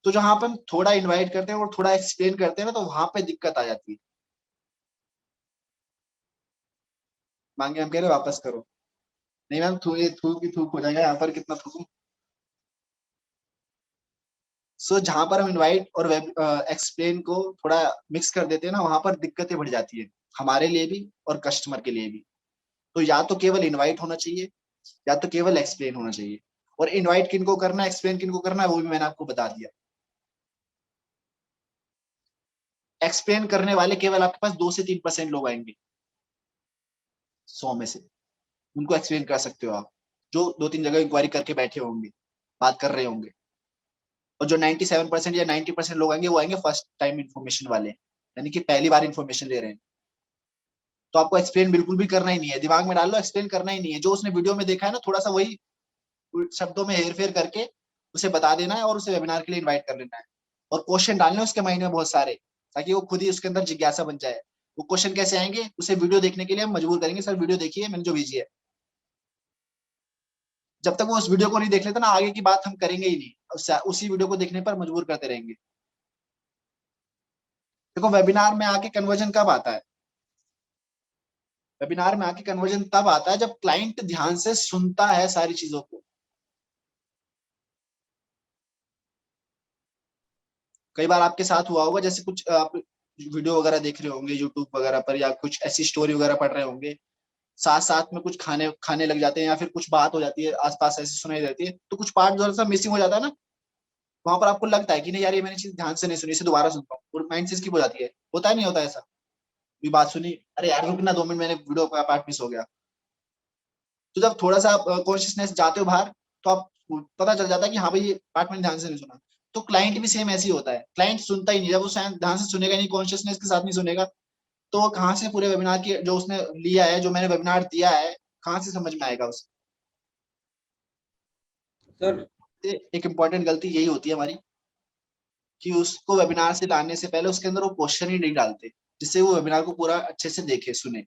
तो जहां पे हम थोड़ा इनवाइट करते हैं और थोड़ा एक्सप्लेन करते हैं ना, तो वहां पे दिक्कत आ जाती है। मांगे हम कह रहे वापस करो, नहीं मैम थूक की थूक हो जाएगा यहाँ पर, कितना थूकूं। सो जहां पर हम इनवाइट और वेब एक्सप्लेन को थोड़ा मिक्स कर देते हैं ना, वहां पर दिक्कतें बढ़ जाती है, हमारे लिए भी और कस्टमर के लिए भी। तो या तो केवल इनवाइट होना चाहिए, या तो केवल एक्सप्लेन होना चाहिए। और इनवाइट किनको करना है, एक्सप्लेन किनको करना है, वो भी मैंने आपको बता दिया। एक्सप्लेन करने वाले केवल आपके पास 2 से 3% लोग आएंगे 100 में से, उनको एक्सप्लेन कर सकते हो आप, जो 2-3 जगह इंक्वायरी करके बैठे होंगे, बात कर रहे होंगे। और जो 97% या 90% लोग आएंगे, वो आएंगे फर्स्ट टाइम इन्फॉर्मेशन वाले, यानी कि पहली बार इन्फॉर्मेशन ले रहे हैं। तो आपको एक्सप्लेन बिल्कुल भी करना ही नहीं है, दिमाग में डाल लो, एक्सप्लेन करना ही नहीं है। जो उसने वीडियो में देखा है ना, थोड़ा सा वही शब्दों में हेर फेर करके उसे बता देना है, और उसे वेबिनार के लिए इन्वाइट कर लेना है। और क्वेश्चन डालने उसके माइंड में बहुत सारे, ताकि वो खुद ही उसके अंदर जिज्ञासा बन जाए। वो क्वेश्चन कैसे आएंगे, उसे वीडियो देखने के लिए हम मजबूर करेंगे, सर वीडियो देखिए मैंने जो भेजी है। जब तक वो उस वीडियो को नहीं देख लेता ना, आगे की बात हम करेंगे ही नहीं, उसी वीडियो को देखने पर मजबूर करते रहेंगे। देखो वेबिनार में आके कन्वर्जन कब आता है, वेबिनार में आके कन्वर्जन तब आता है जब क्लाइंट ध्यान से सुनता है सारी चीजों को। कई बार आपके साथ हुआ होगा, जैसे कुछ आप वीडियो वगैरह देख रहे होंगे यूट्यूब वगैरह पर, या कुछ ऐसी स्टोरी वगैरह पढ़ रहे होंगे, साथ साथ में कुछ खाने खाने लग जाते हैं, या फिर कुछ बात हो जाती है आसपास ऐसी सुनाई देती है, तो कुछ पार्ट जो सा मिसिंग हो जाता है ना, वहां पर आपको लगता है कि नहीं यार ये मैंने चीज ध्यान से नहीं सुनी, इसे दोबारा सुनता हूँ, और माइंड से स्किप हो जाती है। होता है नहीं होता ऐसा, ये बात सुनी, अरे यार रुकना 2 मिनट, मैंने वीडियो का पार्ट मिस हो गया। तो जब थोड़ा सा आप कॉन्शियसनेस जाते हो बाहर, तो आप पता चल जाता है कि हाँ भाई ये पार्ट मैंने ध्यान से नहीं सुना। तो क्लाइंट भी सेम ऐसे ही होता है, क्लाइंट सुनता ही नहीं, जब वो ध्यान से सुनेगा नहीं, कॉन्शियसनेस के साथ नहीं सुनेगा, तो वो कहाँ से पूरे वेबिनार की जो उसने लिया है, जो मैंने वेबिनार दिया है, कहाँ से समझ में आएगा उसे। सर एक इम्पॉर्टेंट गलती यही होती है हमारी, कि उसको वेबिनार से लाने से पहले उसके अंदर वो क्वेश्चन ही नहीं डालते, जिससे वो वेबिनार को पूरा अच्छे से देखे सुने।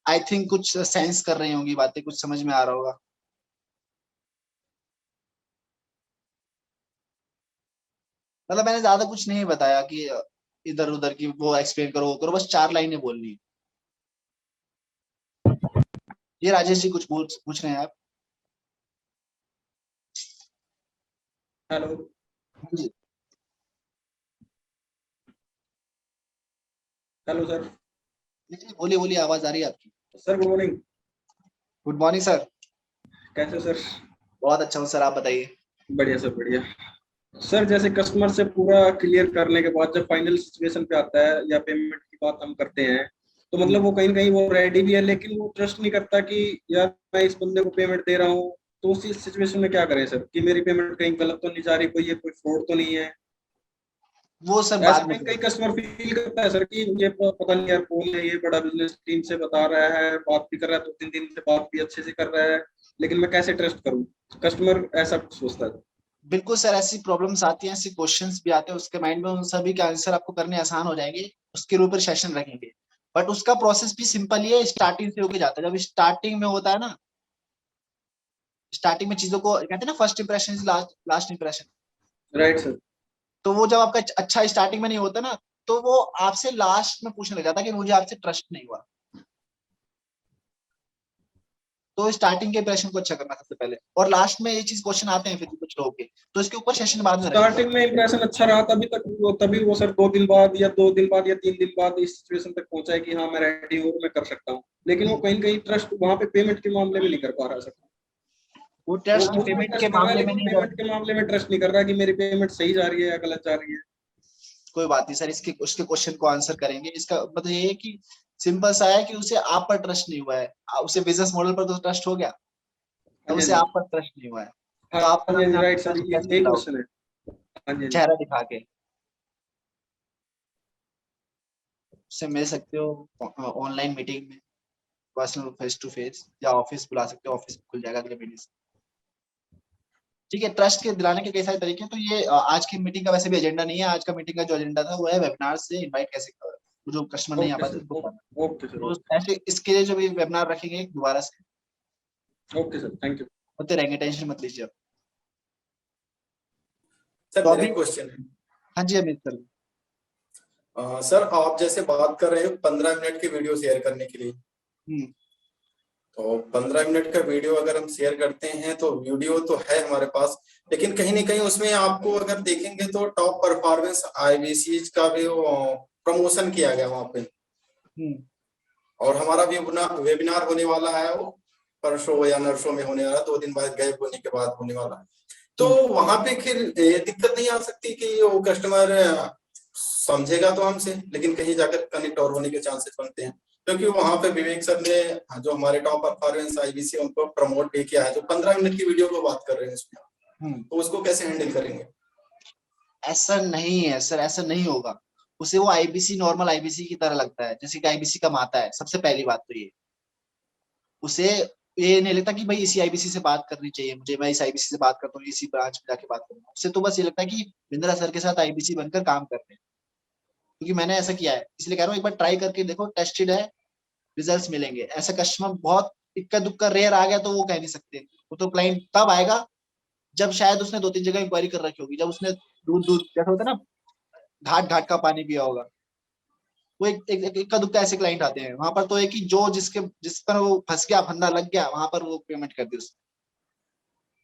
आई थिंक कुछ सेंस कर रही होंगी बातें, कुछ समझ में आ रहा होगा। मतलब मैंने ज्यादा कुछ नहीं बताया कि इधर उधर की वो एक्सप्लेन करो वो करो, बस 4 लाइनें बोलनी है। ये राजेश जी कुछ पूछ रहे हैं आप? हेलो हाँ जी। Hello sir. बोलिए बोलिए, आवाज आ रही है आपकी। Sir good morning. Good morning sir. कैसे हो सर? बहुत अच्छा हूँ सर, आप बताइए। बढ़िया सर बढ़िया। सर जैसे कस्टमर से पूरा क्लियर करने के बाद जब फाइनल सिचुएशन पे आता है या पेमेंट की बात हम करते हैं, तो मतलब वो कहीं ना कहीं वो रेडी भी है, लेकिन वो ट्रस्ट नहीं करता कि यार मैं इस बंदे को पेमेंट दे रहा हूँ, तो उसी सिचुएशन में क्या करें सर, कि मेरी पेमेंट कहीं गलत तो नहीं जा रही, कोई ये कोई फ्रॉड तो नहीं है? वो सर ऐसा बाद में कहीं कहीं कस्टमर फील करता है सर कि मुझे पता नहीं यार कौन है ये, बड़ा बिजनेस टीम से बता रहा है, बात भी कर रहा है, 2-3 दिन से बात भी अच्छे से कर रहा है, लेकिन मैं कैसे ट्रस्ट करूं? कस्टमर ऐसा सोचता है। बिल्कुल सर, ऐसी प्रॉब्लम्स आती हैं, ऐसे क्वेश्चंस भी आते हैं उसके माइंड में, उन सभी के आंसर आपको करने आसान हो जाएंगे, उसके ऊपर सेशन रखेंगे। बट उसका प्रोसेस भी सिंपल ही है, स्टार्टिंग से होके जाता है। जब स्टार्टिंग में होता है ना, स्टार्टिंग में चीजों को कहते हैं ना, first impression is last last impression. Right sir. तो वो जब आपका अच्छा स्टार्टिंग में नहीं होता ना, तो वो आपसे लास्ट में पूछने लग जाता है कि मुझे आपसे ट्रस्ट नहीं हुआ। तो स्टार्टिंग के इंप्रेशन को अच्छा करना सबसे पहले, और लास्ट में ये चीज क्वेश्चन आते हैं फिर कुछ लोगों के, तो इसके ऊपर सेशन बाद में रखेंगे। स्टार्टिंग में इंप्रेशन अच्छा रहा तभी वो सर 2 दिन बाद या 2 दिन बाद या 3 दिन बाद इस सिचुएशन तक पहुंचा है कि हाँ मैं रेडी हूँ, मैं कर सकता हूँ, लेकिन वो कहीं कहीं ट्रस्ट वहां पे पेमेंट के मामले में नहीं कर पा रहा सर। वो वो ट्रस्ट उसमें पेमेंट के ट्रस्ट कर रहा है, मामले में लेकिन नहीं कर। पेमेंट के मामले में ट्रस्ट नहीं कर रहा कि मेरी पेमेंट सही जा रही है या गलत जा रही है। कोई बात नहीं सर, इसके उसके क्वेश्चन को आंसर करेंगे। इसका मतलब ये है कि सिंपल सा है कि उसे आप पर ट्रस्ट नहीं हुआ है, उसे बिजनेस मॉडल पर तो ट्रस्ट हो गया, हाँ तो जी हाँ उसे जी। आप पर ट्रस्ट नहीं हुआ है। हाँ तो आप पर जी हाँ अपने जी, आप राइट सर, ट्रस्ट कैसे यही दिलाओगे? क्वेश्चन है। हाँ जी हाँ जी। चेहरा दिखा के उससे मिल सकते हो ऑनलाइन मीटिंग में, पर्सनल फेस टू फेस, या ऑफिस बुला सकते हो, ऑफिस खुल जाएगा अगले महीने से। ठीक है, ट्रस्ट के दिलाने के कई सारे तरीके हैं। तो ये आज की मीटिंग का वैसे भी एजेंडा नहीं है। आज का मीटिंग का जो एजेंडा था वो है वेबिनार से इनवाइट कैसे जो कस्टमर नहीं आ ओके पाते सर, उनको करना। ओके सर, तो ऐसे इसके लिए जो भी वेबिनार रखेंगे दोबारा से ओके सर, थैंक यू। होते रहेंगे, टेंशन मत लीजिए आप। सर तो मेरा अभी एक क्वेश्चन है। हाँ जी अमित सर। सर आप जैसे बात कर रहे हो 15 मिनट की वीडियो शेयर करने के लिए, तो 15 मिनट का वीडियो अगर हम शेयर करते हैं तो वीडियो तो है हमारे पास, लेकिन कहीं ना कहीं उसमें आपको अगर देखेंगे तो टॉप परफॉर्मेंस आईबीसी का भी प्रमोशन किया गया वहां पे, और हमारा भी वेबिनार होने वाला है वो परसों या नरसों में होने वाला, 2 दिन बाद गैप होने के बाद होने वाला है। तो वहां पे फिर ये दिक्कत नहीं आ सकती कि वो कस्टमर समझेगा तो हमसे, लेकिन कहीं जाकर कनेक्ट और होने के चांसेस बनते हैं, क्योंकि वहां पे विवेक सर ने जो हमारे टॉप परफॉर्मेंस आईबीसी उनको प्रमोट भी किया है, जो 15 मिनट की वीडियो को बात कर रहे हैं उसमें, तो उसको कैसे हैंडल करेंगे? ऐसा नहीं है सर, ऐसा नहीं होगा। उसे वो आईबीसी नॉर्मल आईबीसी की तरह लगता है, जैसे कि आईबीसी कमाता है। सबसे पहली बात तो ये, उसे ये नहीं लगता कि भाई इसी आईबीसी से बात करनी चाहिए मुझे, मैं इस आईबीसी से बात करता हूँ, इसी ब्रांच में जाके बात करूंगा। उसे तो बस ये लगता है कि बिंद्रा सर के साथ आईबीसी बनकर काम करते हैं। क्योंकि मैंने ऐसा किया है, इसलिए कह रहा हूँ एक बार ट्राई करके देखो, टेस्टेड है, रिजल्ट्स मिलेंगे। ऐसा कस्टमर बहुत इक्का दुक्का रेयर आ गया तो वो कह नहीं सकते। वो तो क्लाइंट तब आएगा जब शायद उसने 2-3 जगह इंक्वायरी कर रखी होगी, जब उसने दूध दूध जैसा होता है ना, घाट घाट का पानी पिया होगा। वो एक इक्का दुक्का ऐसे क्लाइंट आते हैं। वहां पर तो है कि जो जिस पर वो फंस गया, फंदा लग गया, वहां पर वो पेमेंट कर दी उसने।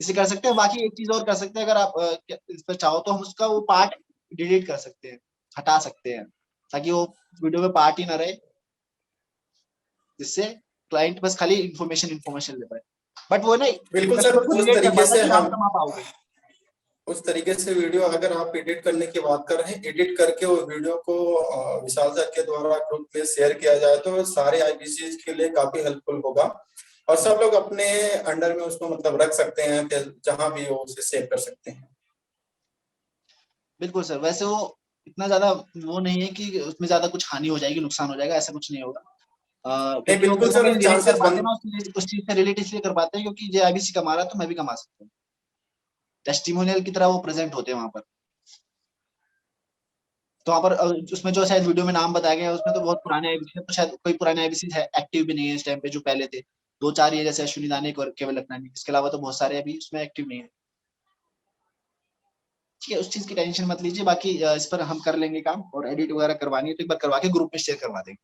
इसे कर सकते हैं। बाकी एक चीज और कर सकते हैं, अगर आप इस पर चाहो तो हम उसका वो पार्ट डिलीट कर सकते हैं, हटा सकते हैं, ताकि वो वीडियो में पार्ट ही ना रहे, जिससे क्लाइंट बस खाली इंफॉर्मेशन ले पाए। बट वो नहीं, बिल्कुल सर, कस्टमर को उस रिलेट कर तरीके पाता से कि हाँ हम कमा पाओगे। उस तरीके से वीडियो अगर आप एडिट करने की बात कर रहे हैं, एडिट करके वो वीडियो को विशाल सर के द्वारा ग्रुप में शेयर किया जाए तो सारे आईबीसी के लिए काफी हेल्पफुल होगा, और सब लोग अपने अंडर में उसको मतलब रख सकते हैं, जहां भी वो उसे सेव कर सकते हैं। बिल्कुल सर। वैसे वो इतना ज्यादा वो नहीं है कि उसमें ज्यादा कुछ हानि हो जाएगी, नुकसान हो जाएगा, ऐसा कुछ नहीं होगा। नहीं, क्योंकि वो बिल्कुल कहीं ना सर, कहीं रिलेट कर चांसेस पाते बन हैं ना, उस चीज से रिलेट इसलिए कर पाते हैं क्योंकि जो आईबीसी कमा रहा है तो मैं भी कमा सकता हूँ। टेस्टिमोनियल की तरह वो प्रेजेंट होते हैं वहां पर। तो वहां पर उसमें जो शायद वीडियो में नाम बताया गया है उसमें तो बहुत पुराने आईबीसी है, तो शायद कोई पुराने आईबीसी है एक्टिव भी नहीं है इस टाइम पे, जो पहले थे 2-4 ये जैसे अश्विनी दानी और केवल लखनानी, इसके अलावा तो बहुत सारे अभी उसमें एक्टिव नहीं है। ठीक है, उस चीज की टेंशन मत लीजिए। बाकी इस पर हम कर लेंगे काम, और एडिट वगैरह करवानी है तो एक बार करवा के ग्रुप में शेयर करवा देंगे।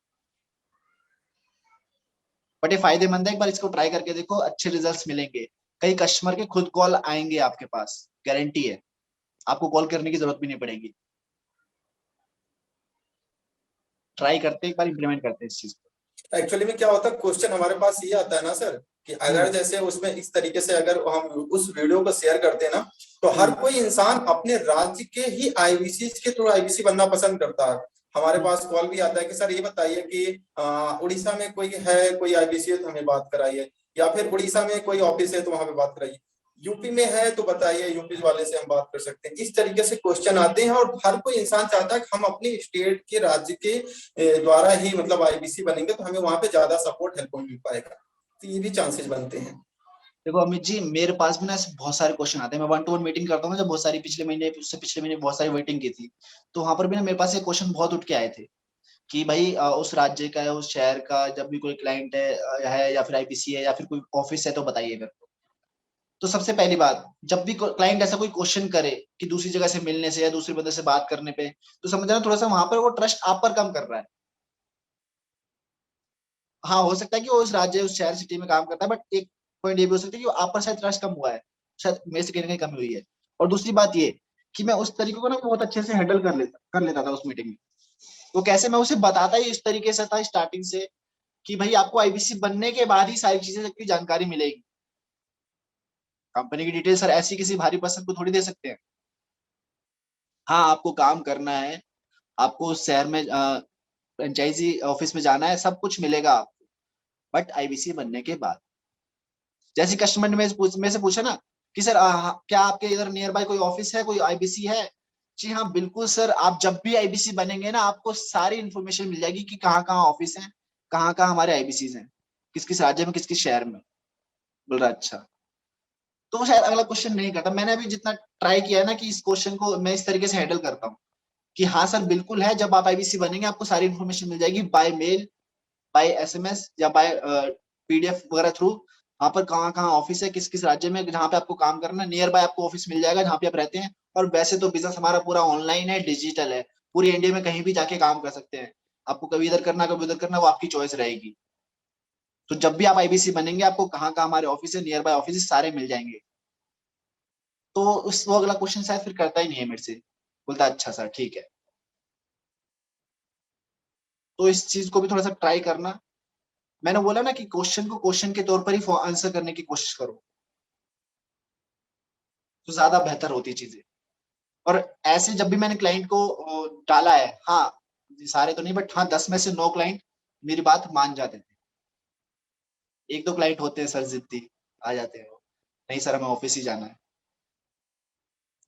बट ये फायदेमंद है, एक बार इसको ट्राई करके देखो, अच्छे रिजल्ट्स मिलेंगे। कई कस्टमर के खुद कॉल आएंगे आपके पास, गारंटी है, आपको कॉल करने की जरूरत भी नहीं पड़ेगी। ट्राई करते एक बार इम्प्लीमेंट करते हैं इस चीज को। एक्चुअली में क्या होता है, क्वेश्चन हमारे पास ये आता है ना सर, कि अगर जैसे उसमें इस तरीके से अगर हम उस वीडियो को शेयर करते हैं ना, तो हर कोई इंसान अपने राज्य के ही आईबीसी के थ्रू आईबीसी बनना पसंद करता है। हमारे पास कॉल भी आता है कि सर ये बताइए कि उड़ीसा में कोई है, कोई आईबीसी है तो हमें बात कराइए, या फिर उड़ीसा में कोई ऑफिस है तो वहां पे बात कराइए, यूपी में है तो बताइए यूपी वाले से हम बात कर सकते हैं। इस तरीके से क्वेश्चन आते हैं, और हर कोई इंसान चाहता है कि हम अपने स्टेट के राज्य के द्वारा ही मतलब आईबीसी बनेंगे तो हमें वहां पे ज्यादा सपोर्ट हेल्प मिल पाएगा, तो ये भी चांसेस बनते हैं। देखो अमित जी, मेरे पास भी ना ऐसे बहुत सारे क्वेश्चन आते हैं। मैं 1-to-1 मीटिंग करता हूँ ना, जब बहुत सारी पिछले महीने, उससे पिछले महीने बहुत सारी मीटिंग की थी, तो वहां पर भी ना मेरे पास ये क्वेश्चन बहुत उठ के आए थे कि भाई उस राज्य का या उस शहर का जब भी कोई क्लाइंट है या फिर आईपीसी है या फिर कोई ऑफिस है तो बताइए मेरे को। तो सबसे पहली बात, जब भी क्लाइंट ऐसा कोई क्वेश्चन करे कि दूसरी जगह से मिलने से या दूसरे बंदे से बात करने पे, तो समझना थोड़ा सा वहां पर वो ट्रस्ट आप पर कम कर रहा है। हाँ, हो सकता है कि वो उस राज्य उस शहर सिटी में काम करता है, बट एक पॉइंट ये भी हो सकता है कि वो आप पर शायद ट्रस्ट कम हुआ है, शायद मेरे से कहीं ना कहीं कमी हुई है। और दूसरी बात ये कि मैं उस तरीके को ना बहुत अच्छे से हैंडल कर लेता था उस मीटिंग में। तो कैसे मैं उसे बताता ही इस तरीके से था स्टार्टिंग से कि भाई आपको आईबीसी बनने के बाद ही सारी चीजें की जानकारी मिलेगी। कंपनी की डिटेल सर ऐसी किसी भारी पर्सन को थोड़ी दे सकते हैं। हाँ, आपको काम करना है, आपको उस शहर में फ्रेंचाइजी ऑफिस में जाना है, सब कुछ मिलेगा आपको, बट आईबीसी बनने के बाद। जैसे कस्टमर ने मेरे से पूछा ना कि सर क्या आपके इधर नियर बाय कोई ऑफिस है, कोई आईबीसी है? जी हाँ बिल्कुल सर, आप जब भी आईबीसी बनेंगे ना, आपको सारी इन्फॉर्मेशन मिल जाएगी कि कहाँ कहाँ ऑफिस है, कहाँ कहाँ हमारे आईबीसी हैं, किस किस राज्य में, किस किस शहर में। बोल रहा अच्छा। तो वो शायद अगला क्वेश्चन नहीं करता। मैंने अभी जितना ट्राई किया है ना कि इस क्वेश्चन को मैं इस तरीके से हैंडल करता हूँ कि हाँ सर बिल्कुल है, जब आप आईबीसी बनेंगे आपको सारी इन्फॉर्मेशन मिल जाएगी बाय मेल, बाय एसएमएस या बाय पीडीएफ वगैरह थ्रू। वहाँ पर कहाँ कहाँ ऑफिस है, किस किस राज्य में जहाँ पे आपको काम करना है, नियर बाय आपको ऑफिस मिल जाएगा जहाँ पे आप रहते हैं। और वैसे तो बिजनेस हमारा पूरा ऑनलाइन है, डिजिटल है, पूरी इंडिया में कहीं भी जाके काम कर सकते हैं। आपको कभी इधर करना कभी उधर करना वो आपकी चॉइस रहेगी। तो जब भी आप आईबीसी बनेंगे आपको कहाँ कहाँ हमारे ऑफिस है, नियर बाय ऑफिस सारे मिल जाएंगे। तो उस वो अगला क्वेश्चन शायद फिर करता ही नहीं है मेरे से, बोलता अच्छा सर ठीक है। तो इस चीज को भी थोड़ा सा ट्राई करना। मैंने बोला ना कि क्वेश्चन को क्वेश्चन के तौर पर ही आंसर करने की कोशिश करो, तो ज्यादा बेहतर होती है चीजें। और ऐसे जब भी मैंने क्लाइंट को डाला है, हाँ सारे तो नहीं बट हाँ 10 में से 9 क्लाइंट मेरी बात मान जाते थे। एक दो क्लाइंट होते हैं सर जिद्दी, आ जाते हैं वो, नहीं सर हमें ऑफिस ही जाना है,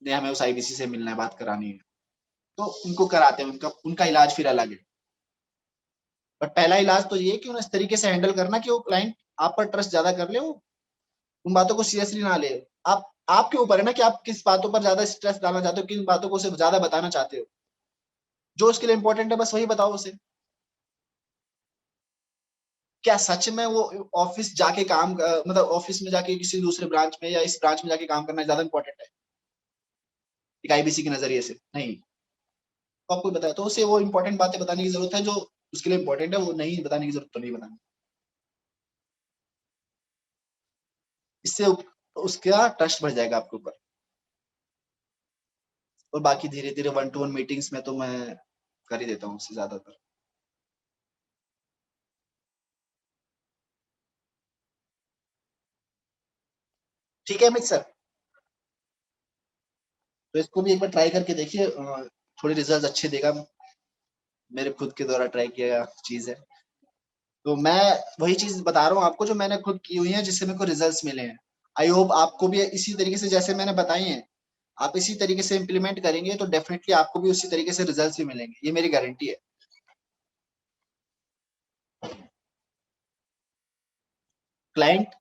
नहीं हमें उस आईबीसी से मिलना है, बात करानी है, तो उनको कराते हैं। उनका उनका इलाज फिर अलग है। बट पहला इलाज तो ये है कि उन्हें इस तरीके से हैंडल करना कि वो क्लाइंट आप पर ट्रस्ट ज्यादा कर ले, वो उन बातों को सीरियसली ना ले। आप आपके ऊपर है ना कि आप किस बातों पर ज्यादा स्ट्रेस डालना चाहते हो, किन बातों को उसे ज्यादा बताना चाहते हो। जो उसके लिए इंपॉर्टेंट है बस वही बताओ उसे। क्या सच में वो ऑफिस जाके काम मतलब ऑफिस में जाके किसी दूसरे ब्रांच में या इस ब्रांच में जाके काम करना ज्यादा इंपॉर्टेंट है एक आईबीसी के नजरिए से? नहीं। तो आपको बताया तो उसे वो इंपॉर्टेंट बातें बताने की जरूरत है जो उसके लिए इंपॉर्टेंट है, वो नहीं बताने की जरूरत तो नहीं बतानी। इससे उसका ट्रस्ट बढ़ जाएगा आपके ऊपर। और बाकी धीरे धीरे 1-to-1 मीटिंग्स में तो मैं कर ही देता हूँ उससे ज्यादातर। ठीक है अमित सर, तो इसको भी एक बार ट्राई करके देखिए, थोड़े रिजल्ट अच्छे देगा। मेरे खुद के द्वारा ट्राई किया चीज है, तो मैं वही चीज बता रहा हूँ आपको जो मैंने खुद की हुई है, जिससे मेरे को रिजल्ट्स मिले हैं। आई होप आपको भी इसी तरीके से जैसे मैंने बताई हैं, आप इसी तरीके से इम्प्लीमेंट करेंगे तो डेफिनेटली आपको भी उसी तरीके से रिजल्ट्स भी मिलेंगे, ये मेरी गारंटी है। क्लाइंट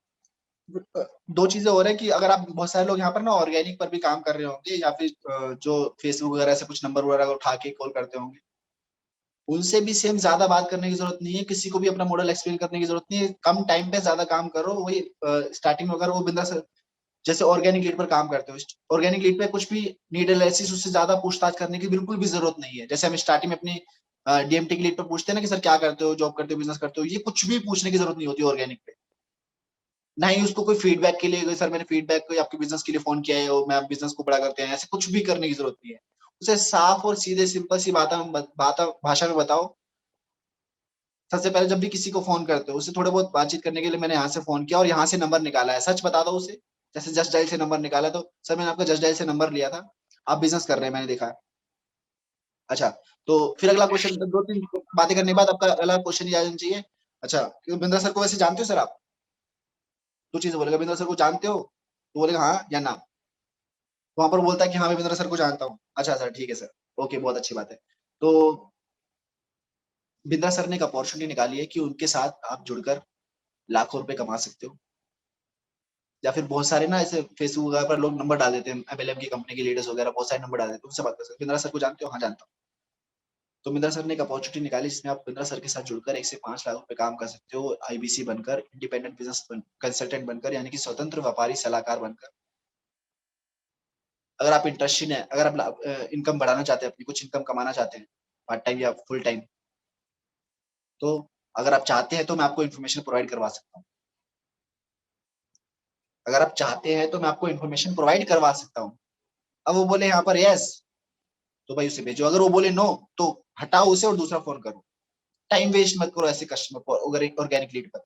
दो चीजें हो रही है कि अगर आप बहुत सारे लोग यहाँ पर ना ऑर्गेनिक पर भी काम कर रहे होंगे या फिर जो फेसबुक वगैरह से कुछ नंबर वगैरह उठा के कॉल करते होंगे, उनसे भी सेम ज्यादा बात करने की जरूरत नहीं है, किसी को भी अपना मॉडल एक्सप्लेन करने की जरूरत नहीं है। कम टाइम पे ज्यादा काम करो, वही स्टार्टिंग में अगर वो बिंदा जैसे ऑर्गेनिक लीड पर काम करते हो, ऑर्गेनिक लीड पे कुछ भी नीड एनालिसिस उससे ज्यादा पूछताछ करने की बिल्कुल भी जरूरत नहीं है। जैसे हम स्टार्टिंग में अपनी डीएमटी की लीड पर पूछते हैं ना कि सर क्या करते हो, जॉब करते हो, बिजनेस करते हो, ये कुछ भी पूछने की जरूरत नहीं होती ऑर्गेनिक पे। ना ही उसको कोई फीडबैक के लिए सर मैंने फीडबैक को आपके बिजनेस के लिए फोन किया है और मैं बिजनेस को बड़ा करते हैं, ऐसे कुछ भी करने की जरूरत नहीं है। उसे साफ और सीधे सिंपल सी बात भाषा में बताओ। सबसे पहले जब भी किसी को फोन करते हो, उससे थोड़ा बहुत बातचीत करने के लिए मैंने यहाँ से फोन किया और यहाँ से नंबर निकाला है, सच बता दो उसे। जैसे जस्ट डायल से नंबर निकाला तो सर मैंने आपका जस्ट डायल से नंबर लिया था, आप बिजनेस कर रहे हैं मैंने देखा। अच्छा, तो फिर अगला क्वेश्चन, 2-3 बातें करने के बाद आपका अगला क्वेश्चन ये आ जाना चाहिए। अच्छा, बिंद्रा सर को वैसे जानते हो सर आप? दो चीजें बोलेगा, बिंद्रा सर को जानते हो तो बोलेगा हाँ या ना। वहां पर बोलता है कि हाँ मैं बिंद्रा सर को जानता हूँ। अच्छा सर ठीक है सर, ओके बहुत अच्छी बात है। तो बिंद्रा सर ने एक अपॉर्चुनिटी निकाली है कि उनके साथ आप जुड़कर लाखों रुपए कमा सकते हो। या फिर बहुत सारे ना ऐसे फेसबुक वगैरह पर लोग नंबर डाल देते हैं, एमएलएम की कंपनी के लीडर्स वगैरह बहुत सारे नंबर डाल देते हैं, उनसे बात कर सकते हो। बिंद्रा सर को जानते हो? हाँ जानता हूँ। तो बिंद्रा सर ने एक अपॉर्चुनिटी निकाली जिसमें आप बिंद्रा सर के साथ जुड़कर 1 से 5 लाख रुपए काम कर सकते हो, आईबीसी बनकर, इंडिपेंडेंट बिजनेस कंसल्टेंट बनकर, यानी कि स्वतंत्र व्यापारी सलाहकार बनकर। अगर आप इंटरेस्टेड हैं, अगर आप इनकम बढ़ाना चाहते हैं, अपनी कुछ इनकम कमाना चाहते हैं पार्ट टाइम या फुल टाइम, तो अगर आप चाहते हैं तो मैं आपको इन्फॉर्मेशन प्रोवाइड करवा सकता हूँ। अगर आप चाहते हैं तो मैं आपको इन्फॉर्मेशन प्रोवाइड करवा सकता हूँ। अब वो बोले यहाँ पर यस, तो भाई उसे भेजो। अगर वो बोले नो तो हटाओ उसे और दूसरा फोन करो। टाइम वेस्ट मत करो ऐसे कस्टमर पर ऑर्गेनिक लीड पर।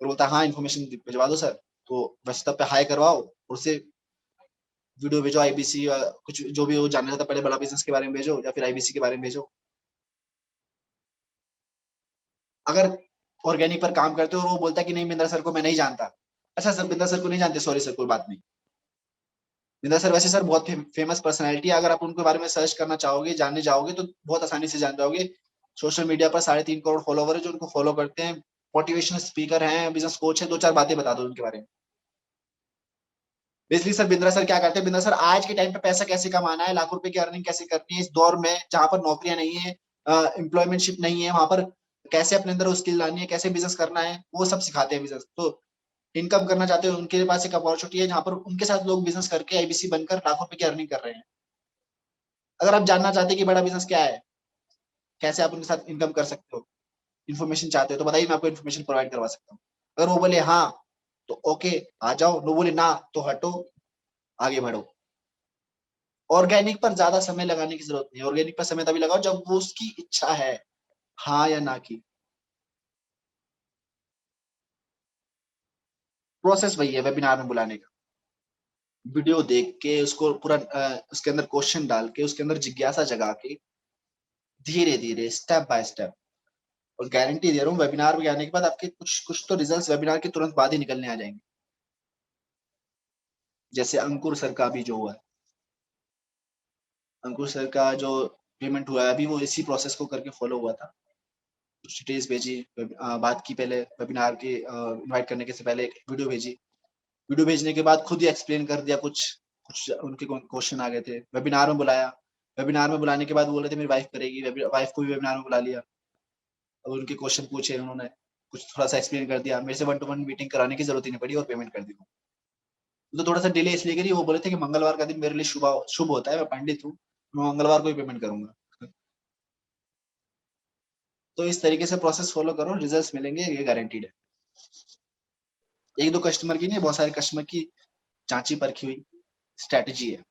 और बोलता हाँ इन्फॉर्मेशन भिजवा दो सर, तो व्हाट्सएप पे हाई करवाओ, उसे वीडियो भेजो आईबीसी या कुछ जो भी वो जानना चाहता, पहले बड़ा बिजनेस के बारे में भेजो या फिर आईबीसी के बारे में भेजो। अगर ऑर्गेनिक पर काम करते हो और वो बोलता है कि नहीं बिंद्रा सर को मैं नहीं जानता, अच्छा सर बिंद्रा सर को नहीं जानते, सॉरी सर कोई बात नहीं। बिंद्रा सर वैसे सर बहुत फेमस पर्सनैलिटी है, अगर आप उनके बारे में सर्च करना चाहोगे, जानने जाओगे तो बहुत आसानी से जान जाओगे। सोशल मीडिया पर 3.5 करोड़ फॉलोवर है जो उनको फॉलो करते हैं, मोटिवेशनल स्पीकर हैं, बिजनेस कोच है, 2-4 बातें बता दो उनके बारे में। बेसिकली सर बिंद्रा सर क्या करते हैं, बिंद्रा सर आज के टाइम पे पैसा कैसे कमाना है, लाखों रुपए की अर्निंग कैसे करनी है इस दौर में जहां पर नौकरियां नहीं है, एम्प्लॉयमेंटशिप नहीं है, वहां पर कैसे अपने अंदर स्किल लानी है, कैसे बिजनेस करना है, वो सब सिखाते हैं बिजनेस। तो इनकम करना चाहते हो उनके पास एक अपॉर्चुनिटी है जहां पर उनके साथ लोग बिजनेस करके आईबीसी बनकर लाखों रुपए की अर्निंग कर रहे हैं। अगर आप जानना चाहते हैं कि बड़ा बिजनेस क्या है, कैसे आप उनके साथ इनकम कर सकते हो, इन्फॉर्मेशन चाहते हो, तो बताइए मैं आपको इन्फॉर्मेशन प्रोवाइड करवा सकता हूँ। अगर वो बोले हाँ तो ओके आ जाओ, वो बोले ना तो हटो, आगे बढ़ो। ऑर्गेनिक पर ज्यादा समय लगाने की जरूरत नहीं है, ऑर्गेनिक पर समय तभी लगाओ जब वो उसकी इच्छा है, हाँ या ना की। प्रोसेस वही है वेबिनार में बुलाने का, वीडियो देख के उसको पूरा उसके अंदर क्वेश्चन डाल के उसके अंदर जिज्ञासा जगा के धीरे धीरे स्टेप बाय स्टेप। और गारंटी दे रहा हूँ वेबिनार में आने के बाद आपके कुछ कुछ तो रिजल्ट्स वेबिनार के तुरंत बाद ही निकलने आ जाएंगे। जैसे अंकुर सर का भी जो हुआ है, अंकुर सर का जो पेमेंट हुआ है अभी वो इसी प्रोसेस को करके फॉलो हुआ था। कुछ डिटेल्स भेजी, बात की, पहले वेबिनार के इनवाइट करने के से पहले एक वीडियो भेजी, वीडियो भेजने के बाद खुद ही एक्सप्लेन कर दिया, कुछ कुछ उनके क्वेश्चन आ गए थे, वेबिनार में बुलाया, वेबिनार में बुलाने के बाद बोल रहे थे मेरी वाइफ करेगी, वाइफ को भी वेबिनार में बुला लिया। अब उनके क्वेश्चन पूछे उन्होंने, कुछ थोड़ा सा एक्सप्लेन कर दिया, मेरे से 1-to-1 मीटिंग कराने की जरूरत ही नहीं पड़ी और पेमेंट कर दी। तो थोड़ा सा डिले इसलिए करी, वो बोले थे कि मंगलवार का दिन मेरे लिए शुभ होता है, मैं पंडित हूँ, मैं मंगलवार को ही पेमेंट करूंगा। तो इस तरीके से प्रोसेस फॉलो करो, रिजल्ट्स मिलेंगे, ये गारंटीड है। एक दो कस्टमर की नहीं, बहुत सारे कस्टमर की जांची परखी हुई स्ट्रेटेजी है।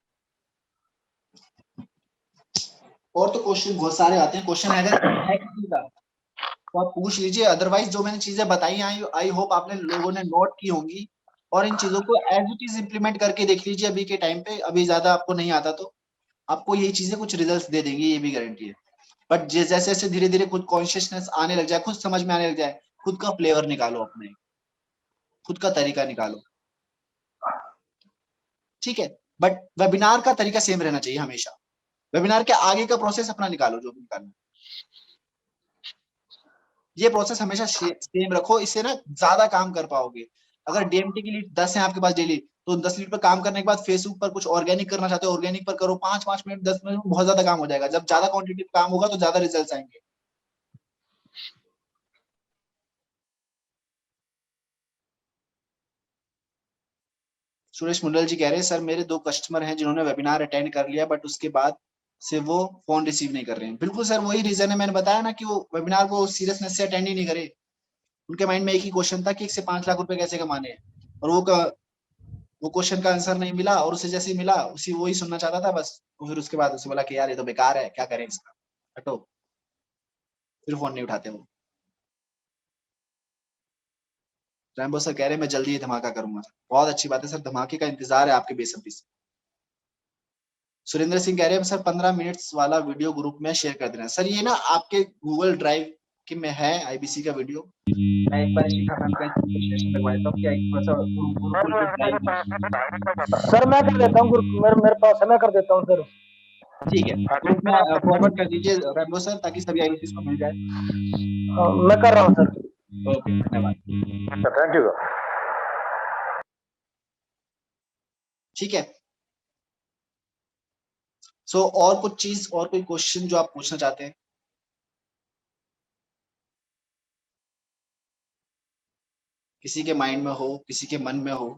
और तो क्वेश्चन बहुत सारे आते हैं, क्वेश्चन अगर है किसी का तो आप पूछ लीजिए, अदरवाइज जो मैंने चीजें बताई आई होप आपने लोगों ने नोट की होंगी और इन चीजों को एज इट इज इम्प्लीमेंट करके देख लीजिए। अभी के टाइम पे अभी ज्यादा आपको नहीं आता तो आपको यही चीजें कुछ रिजल्ट्स दे देंगी, ये भी गारंटी है। बट जैसे जैसे धीरे धीरे खुद कॉन्शियसनेस आने लग जाए, खुद समझ में आने लग जाए, खुद का फ्लेवर निकालो, अपने खुद का तरीका निकालो, ठीक है। बट वेबिनार का तरीका सेम रहना चाहिए हमेशा, वेबिनार के आगे का प्रोसेस अपना निकालो जो भी निकालना, ये प्रोसेस हमेशा सेम रखो, इससे ना ज्यादा काम कर पाओगे। अगर डीएमटी की लीड 10 है आपके पास डेली, तो 10 लीड पर काम करने के बाद फेसबुक पर कुछ ऑर्गेनिक करना चाहते हो, ऑर्गेनिक पर करो, 5-5 मिनट 10 मिनट में बहुत ज्यादा काम हो जाएगा। जब ज्यादा क्वांटिटी काम होगा तो ज्यादा रिजल्ट आएंगे। सुरेश मंडल जी कह रहे हैं सर मेरे 2 कस्टमर हैं जिन्होंने वेबिनार अटेंड कर लिया बट उसके बाद से वो फोन रिसीव नहीं कर रहे हैं। बिल्कुल सर वही रीजन है, मैंने बताया ना कि वो वेबिनार को सीरियसनेस से अटेंड ही नहीं करे। उनके माइंड में एक ही क्वेश्चन था कि 1 से 5 लाख रुपए कैसे कमाने हैं, और वो क्वेश्चन का आंसर नहीं मिला, और उसे जैसे ही मिला उसी वही सुनना चाहता था बस। तो फिर उसके बाद उसे बोला कि यार ये तो बेकार है, क्या करें इसका, हटो, फिर फोन नहीं उठाते वो। रैम्बो सर कह रहे हैं मैं जल्दी ही धमाका करूंगा। बहुत अच्छी बात है सर, धमाके का इंतजार है आपके बेसब्री से। सुरेंद्र सिंह कह रहे हैं सर 15 मिनट्स वाला वीडियो ग्रुप में शेयर कर देना। सर ये ना आपके गूगल ड्राइव के में है आईबीसी का वीडियो, मैं एक बार शिखा मैम का सेशन लगवा देता हूँ कि थोड़ा सा गुरुकुल पे ड्राइव। सर मैं कर देता हूँ, मेरे पास है, मैं कर देता हूँ सर। ठीक है, ग्रुप में फॉरवर्ड कर दीजिए रैम्बो सर ताकि सभी आईबीसी को मिल जाए। मैं कर रहा हूँ सर। ओके धन्यवाद, थैंक यू सर। ठीक है। सो और कुछ चीज और कोई क्वेश्चन जो आप पूछना चाहते हैं? किसी के माइंड में हो, किसी के मन में हो?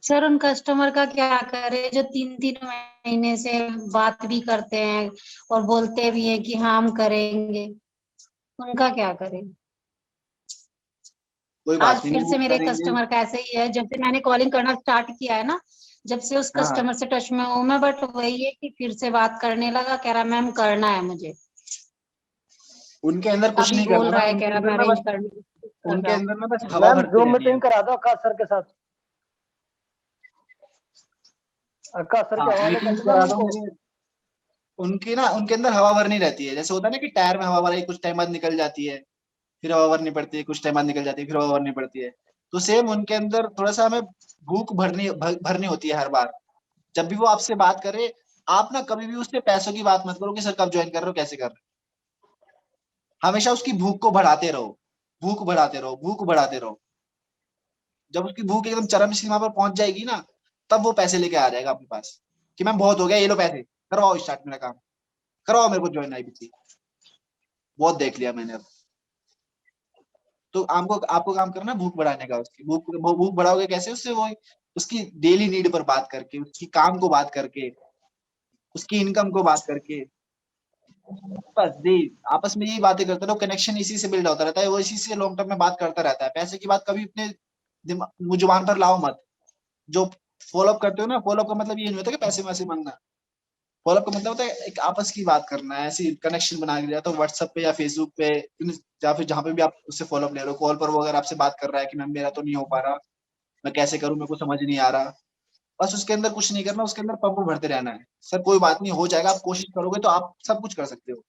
सर उन कस्टमर का क्या करे जो 3-3 महीने से बात भी करते हैं और बोलते भी हैं कि हाँ हम करेंगे, उनका क्या करें? कोई आज बात नहीं, फिर वो से मेरे करेंगे। कस्टमर का ऐसे ही है, जब से मैंने कॉलिंग करना स्टार्ट किया है ना, जब से उस हाँ, कस्टमर से टच में हूँ मैं, बट वही है कि फिर से बात करने लगा, कह रहा मैम करना है मुझे। उनके अंदर कुछ अभी नहीं बोल करना रहा ना, है, कह रहा मैं अरेंज कर उनके रहा हूँ। अंदर ना बस हवा मैम भरती जूम रहनी है। मीटिंग करा दो आकाश सर के साथ, आकाश सर के हाँ, हवाले मीटिंग कर करा दो दो उनको। मुझे। उनकी ना उनके अंदर हवा भरनी रहती है, जैसे होता है ना कि टायर में हवा भराई कुछ टाइम बाद निकल जाती है, फिर हवा भरनी पड़ती है, कुछ टाइम बाद निकल जाती है, फिर हवा भरनी पड़ती है। तो सेम उनके अंदर थोड़ा सा हमें भूख भरनी होती है हर बार। जब भी वो आपसे बात करे, आप ना कभी भी उससे पैसों की बात मत करो कि सर कब ज्वाइन कर रहे हो, कैसे कर रहे हो। हमेशा उसकी भूख को बढ़ाते रहो, भूख बढ़ाते रहो, भूख बढ़ाते रहो। जब उसकी भूख एकदम चरम सीमा पर पहुंच जाएगी ना, तब वो पैसे लेके आ जाएगा अपने पास कि मैम बहुत हो गया, ये लो पैसे, करवाओ स्टार्ट मेरा काम, करवाओ मेरे को ज्वाइन आईबीसी। बहुत देख लिया मैंने अब। तो आपको आपको काम करना है भूख बढ़ाने का, उसकी भूख बढ़ाओगे कैसे? उससे वो उसकी डेली नीड पर बात करके, उसकी काम को बात करके, उसकी इनकम को बात करके, बस आपस में यही बातें करते रहो, कनेक्शन इसी से बिल्ड होता रहता है, वो इसी से लॉन्ग टर्म में बात करता रहता है। पैसे की बात कभी अपने जुबान पर लाओ मत। जो फॉलोअप करते हो ना, फॉलोअप का मतलब ये नहीं होता कि पैसे वैसे मांगना। फॉलोअप का मतलब होता है एक आपस की बात करना है, ऐसी कनेक्शन बना के लिया तो व्हाट्सएप पे या फेसबुक पे या फिर जहाँ पे भी आप उससे फॉलोअप ले रहे हो। कॉल पर वो अगर आपसे बात कर रहा है कि मैम मेरा तो नहीं हो पा रहा, मैं कैसे करूँ, मेरे को समझ नहीं आ रहा, बस उसके अंदर कुछ नहीं करना, उसके अंदर पंप भरते रहना है। सर कोई बात नहीं, हो जाएगा, आप कोशिश करोगे तो आप सब कुछ कर सकते हो।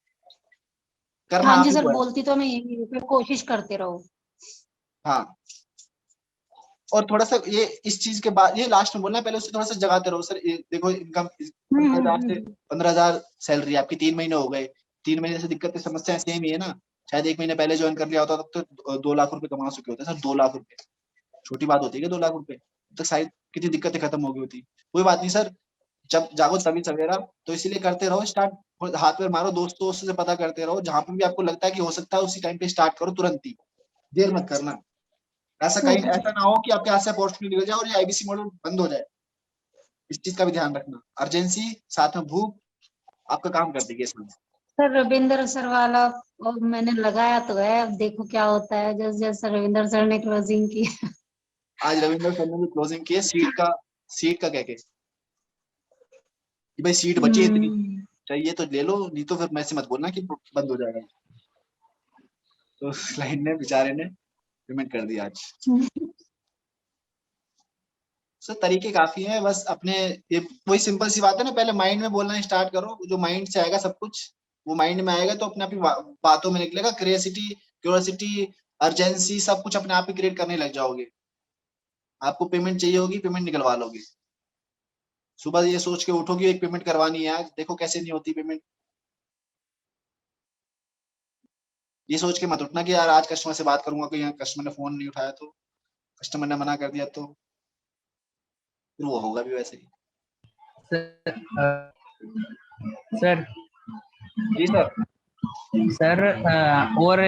करना हाँ आप जी ही सर, को है। बोलती तो मैं यही हूँ कि कोशिश करते रहो। हाँ, और थोड़ा सा ये इस चीज के बाद ये लास्ट में बोलना है, पहले उससे थोड़ा सा जगाते रहो। सर ये देखो इनकम 15,000 से 15,000 सैलरी आपकी, 3 महीने हो गए, 3 महीने से दिक्कत समस्या सेम ही है ना। शायद 1 महीने पहले ज्वाइन कर लिया होता तब तो 2 लाख रुपए कमा चुके होते। सर 2 लाख रुपए छोटी बात होती है क्या? 2 लाख रुपए तो शायद कितनी दिक्कतें खत्म हो गई होती। कोई बात नहीं सर, जब जागो तभी सवेरा, तो इसीलिए करते रहो स्टार्ट, हाथ पैर मारो, दोस्तों से पता करते रहो, जहां पे भी आपको लगता है कि हो सकता है उसी टाइम पे स्टार्ट करो, तुरंत ही, देर मत करना। ऐसा ना हो कि आपके हाथ से अपॉर्चुनिटी निकल जाए और ये आईबीसी मॉडल बंद हो जाए। इस चीज का भी ध्यान रखना। अर्जेंसी साथ में भूख आपका काम कर देगी इसमें। सर रविंद्र सर वाला और मैंने लगाया तो है, अब देखो क्या होता है। जैसे जैसे रविंद्र सर ने क्लोजिंग की। आज रविंद्र सर ने भी क्लोजिंग की है सीट का कह के कि भाई सीट बची है इतनी, चाहिए तो ले लो, नहीं तो फिर मैं से मत बोलना कि बंद हो जाएगा। तो क्लाइंट ने बेचारे ने पेमेंट कर दिया आज। सर तरीके काफी हैं, बस अपने ये वही सिंपल सी बात है ना, पहले माइंड में बोलना स्टार्ट करो, जो माइंड से आएगा सब कुछ वो माइंड में आएगा, तो अपने आप ही बातों में निकलेगा। क्यूरियोसिटी, अर्जेंसी सब कुछ अपने आप ही क्रिएट करने लग जाओगे। आपको पेमेंट चाहिए होगी, पेमेंट निकलवा लोगे। सुबह ये सोच के उठोगे एक पेमेंट करवानी है आज, देखो कैसे नहीं होती पेमेंट। ये सोच के मत उठना कि यार आज कस्टमर से बात करूंगा, कि कस्टमर ने फोन नहीं उठाया तो, कस्टमर ने मना कर दिया तो, फिर वो होगा भी वैसे ही। सर जी सर। सर और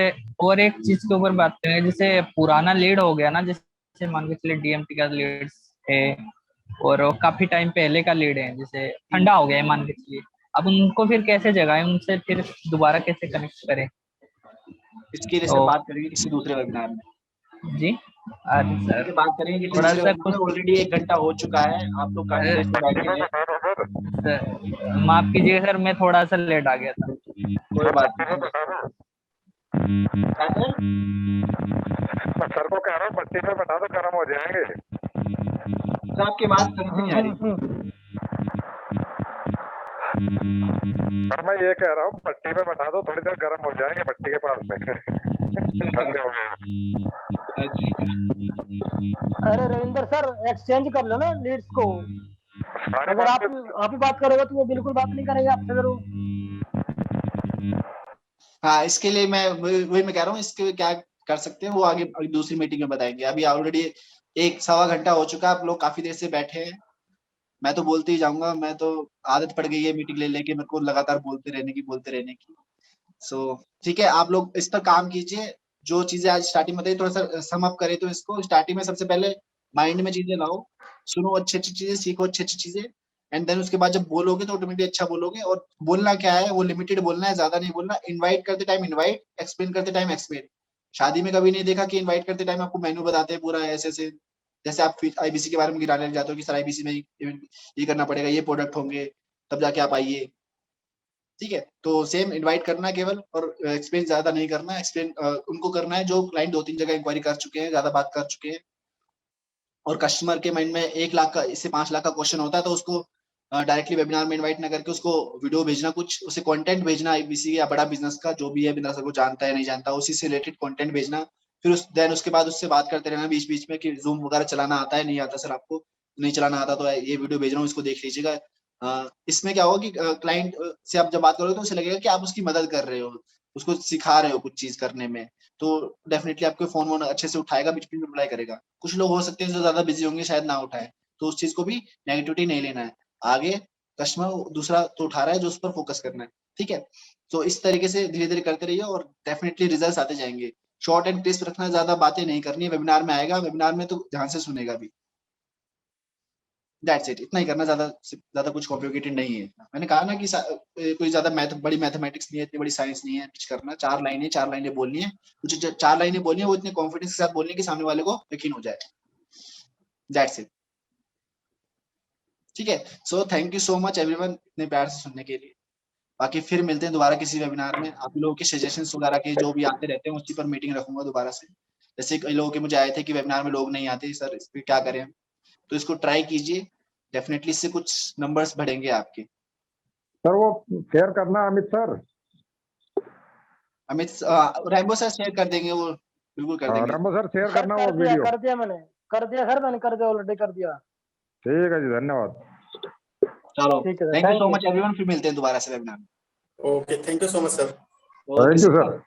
एक चीज के ऊपर बात करें, जैसे पुराना लीड हो गया ना, जैसे मान के चलिए डीएमटी का लीड है और वो काफी टाइम पहले का लीड है, जैसे ठंडा हो गया है मान के चलिए, अब उनको फिर कैसे जगाएं, उनसे फिर दोबारा कैसे कनेक्ट करें? इसके लिए बात करेंगे किसी दूसरे वेबिनार में। जी अरे सर बात करेंगे किसी थोड़ा दूसरे सा वेबिनार में। ऑलरेडी 1 घंटा हो चुका है, आप लोग काफी देर से बैठे हैं। सर माफ कीजिएगा सर, मैं थोड़ा सा लेट आ गया था। कोई बात नहीं। सर को कह रहा हूँ पट्टी पे बता दो, गर्म हो जाएंगे। तो आपकी बात समझ नहीं आ रही। सर मैं ये कह रहा हूँ पट्टी पे बता दो, थोड़ी देर गर्म हो जाएंगे पट्टी के पास में। अरे रविंदर सर, एक्सचेंज कर लो ना लीड्स को। अगर आप ही बात करोगे तो वो बिल्कुल बात नहीं करेंगे आपसे जरूर। हाँ, इसके लिए मैं वही मैं कह रहा हूँ, इसके क्या कर सकते हैं वो आगे दूसरी मीटिंग में बताएंगे। अभी ऑलरेडी 1-1.25 घंटा हो चुका है, आप लोग काफी देर से बैठे हैं। मैं तो बोलते ही जाऊंगा, मैं तो आदत पड़ गई है मीटिंग ले लेके मेरे को लगातार बोलते रहने की। सो ठीक है, आप लोग इस पर काम कीजिए। जो चीजें आज स्टार्टिंग में थोड़ा सा सम अप करें तो इसको स्टार्टिंग में सबसे पहले माइंड में चीजें लाओ, सुनो अच्छी चीजें, सीखो अच्छी चीजें, एंड देन उसके बाद जब बोलोगे तो ऑटोमेटिकली अच्छा बोलोगे। और बोलना क्या है, वो लिमिटेड बोलना है, ज्यादा नहीं बोलना। इनवाइट करते टाइम इनवाइट, एक्सप्लेन करते टाइम एक्सप्लेन। शादी में कभी नहीं देखा कि इनवाइट करते टाइम आपको मेन्यू बताते हैं पूरा ऐसे ऐसे, जैसे आप आईबीसी के बारे में गिराने लग जाते हो कि सर आईबीसी में ये करना पड़ेगा, ये प्रोडक्ट होंगे, तब जाके आप आइए। ठीक है, तो सेम इनवाइट करना केवल, और एक्सप्लेन ज्यादा नहीं करना। एक्सप्लेन उनको करना है जो क्लाइंट 2-3 जगह इंक्वायरी कर चुके हैं, ज्यादा बात कर चुके हैं, और कस्टमर के माइंड में 1 लाख का इससे 5 लाख का क्वेश्चन होता है, तो उसको डायरेक्टली वेबिनार में इनवाइट ना करके उसको वीडियो भेजना, कुछ उसे कंटेंट भेजना आईबीसी या बड़ा बिजनेस का जो भी है, बिजनेस को जानता है नहीं जानता, उसी से रिलेटेड कंटेंट भेजना। फिर उसके बाद उससे बात करते रहना बीच बीच में कि जूम वगैरह चलाना आता है, नहीं आता सर आपको, नहीं चलाना आता तो ये वीडियो भेज रहा हूँ, इसको देख लीजिएगा। इसमें क्या होगा कि क्लाइंट से आप जब बात करोगे तो उसे लगेगा कि आप उसकी मदद कर रहे हो। उसको सिखा रहे हो कुछ चीज करने में, तो डेफिनेटली आपके फोन वोन अच्छे से उठाएगा, बीच में रिप्लाई करेगा। कुछ लोग हो सकते हैं जो ज्यादा बिजी होंगे शायद ना उठाए, तो उस चीज को भी नेगेटिविटी नहीं लेना है। आगे कस्टमर दूसरा तो उठा रहा है, जो उस पर फोकस करना है, ठीक है। तो इस तरीके से धीरे धीरे करते रहिए और डेफिनेटली रिजल्ट्स आते जाएंगे। शॉर्ट एंड क्रिस्प रखना, ज्यादा बातें नहीं करनी है। वेबिनार में आएगा, वेबिनार में तो ध्यान से सुनेगा भी। दैट्स इट, इतना ही करना, ज्यादा कुछ कॉम्प्लिकेटेड नहीं है। मैंने कहा ना कि कोई ज्यादा बड़ी मैथमेटिक्स नहीं है, इतनी बड़ी साइंस नहीं है कुछ करना। 4 लाइनें बोलनी है, कुछ 4 लाइनें बोलनी है, वो इतने कॉन्फिडेंस के साथ बोलनी है कि सामने वाले को यकीन हो जाए। दैट्स इट, ठीक है। So thank you so much everyone इतने प्यार से सुनने के लिए। बाकी फिर मिलते हैं दोबारा किसी वेबिनार में। आप लोगों के सजेशंस वगैरह के जो भी आते रहते हैं, उसी पर मीटिंग रखूंगा दोबारा से। जैसे कई लोगों के मुझे आए थे कि वेबिनार में लोग नहीं आते सर, इस पे क्या करें, तो इसको ट्राई कीजिए, डेफिनेटली इससे कुछ नंबर्स बढ़ेंगे आपके। सर वो शेयर करना Amit sir, Rambo sir share कर देंगे, वो बिल्कुल कर देंगे। रैम्बो सर शेयर सर करना वो वीडियो। कर दिया मैंने, कर दिया सर, मैंने कर दिया, ऑलरेडी कर दिया। ठीक है जी, धन्यवाद। चलो, ठीक है, thank you so much everyone, फिर मिलते हैं दोबारा से वेबिनार में। Okay, thank you so much sir. Thank you sir.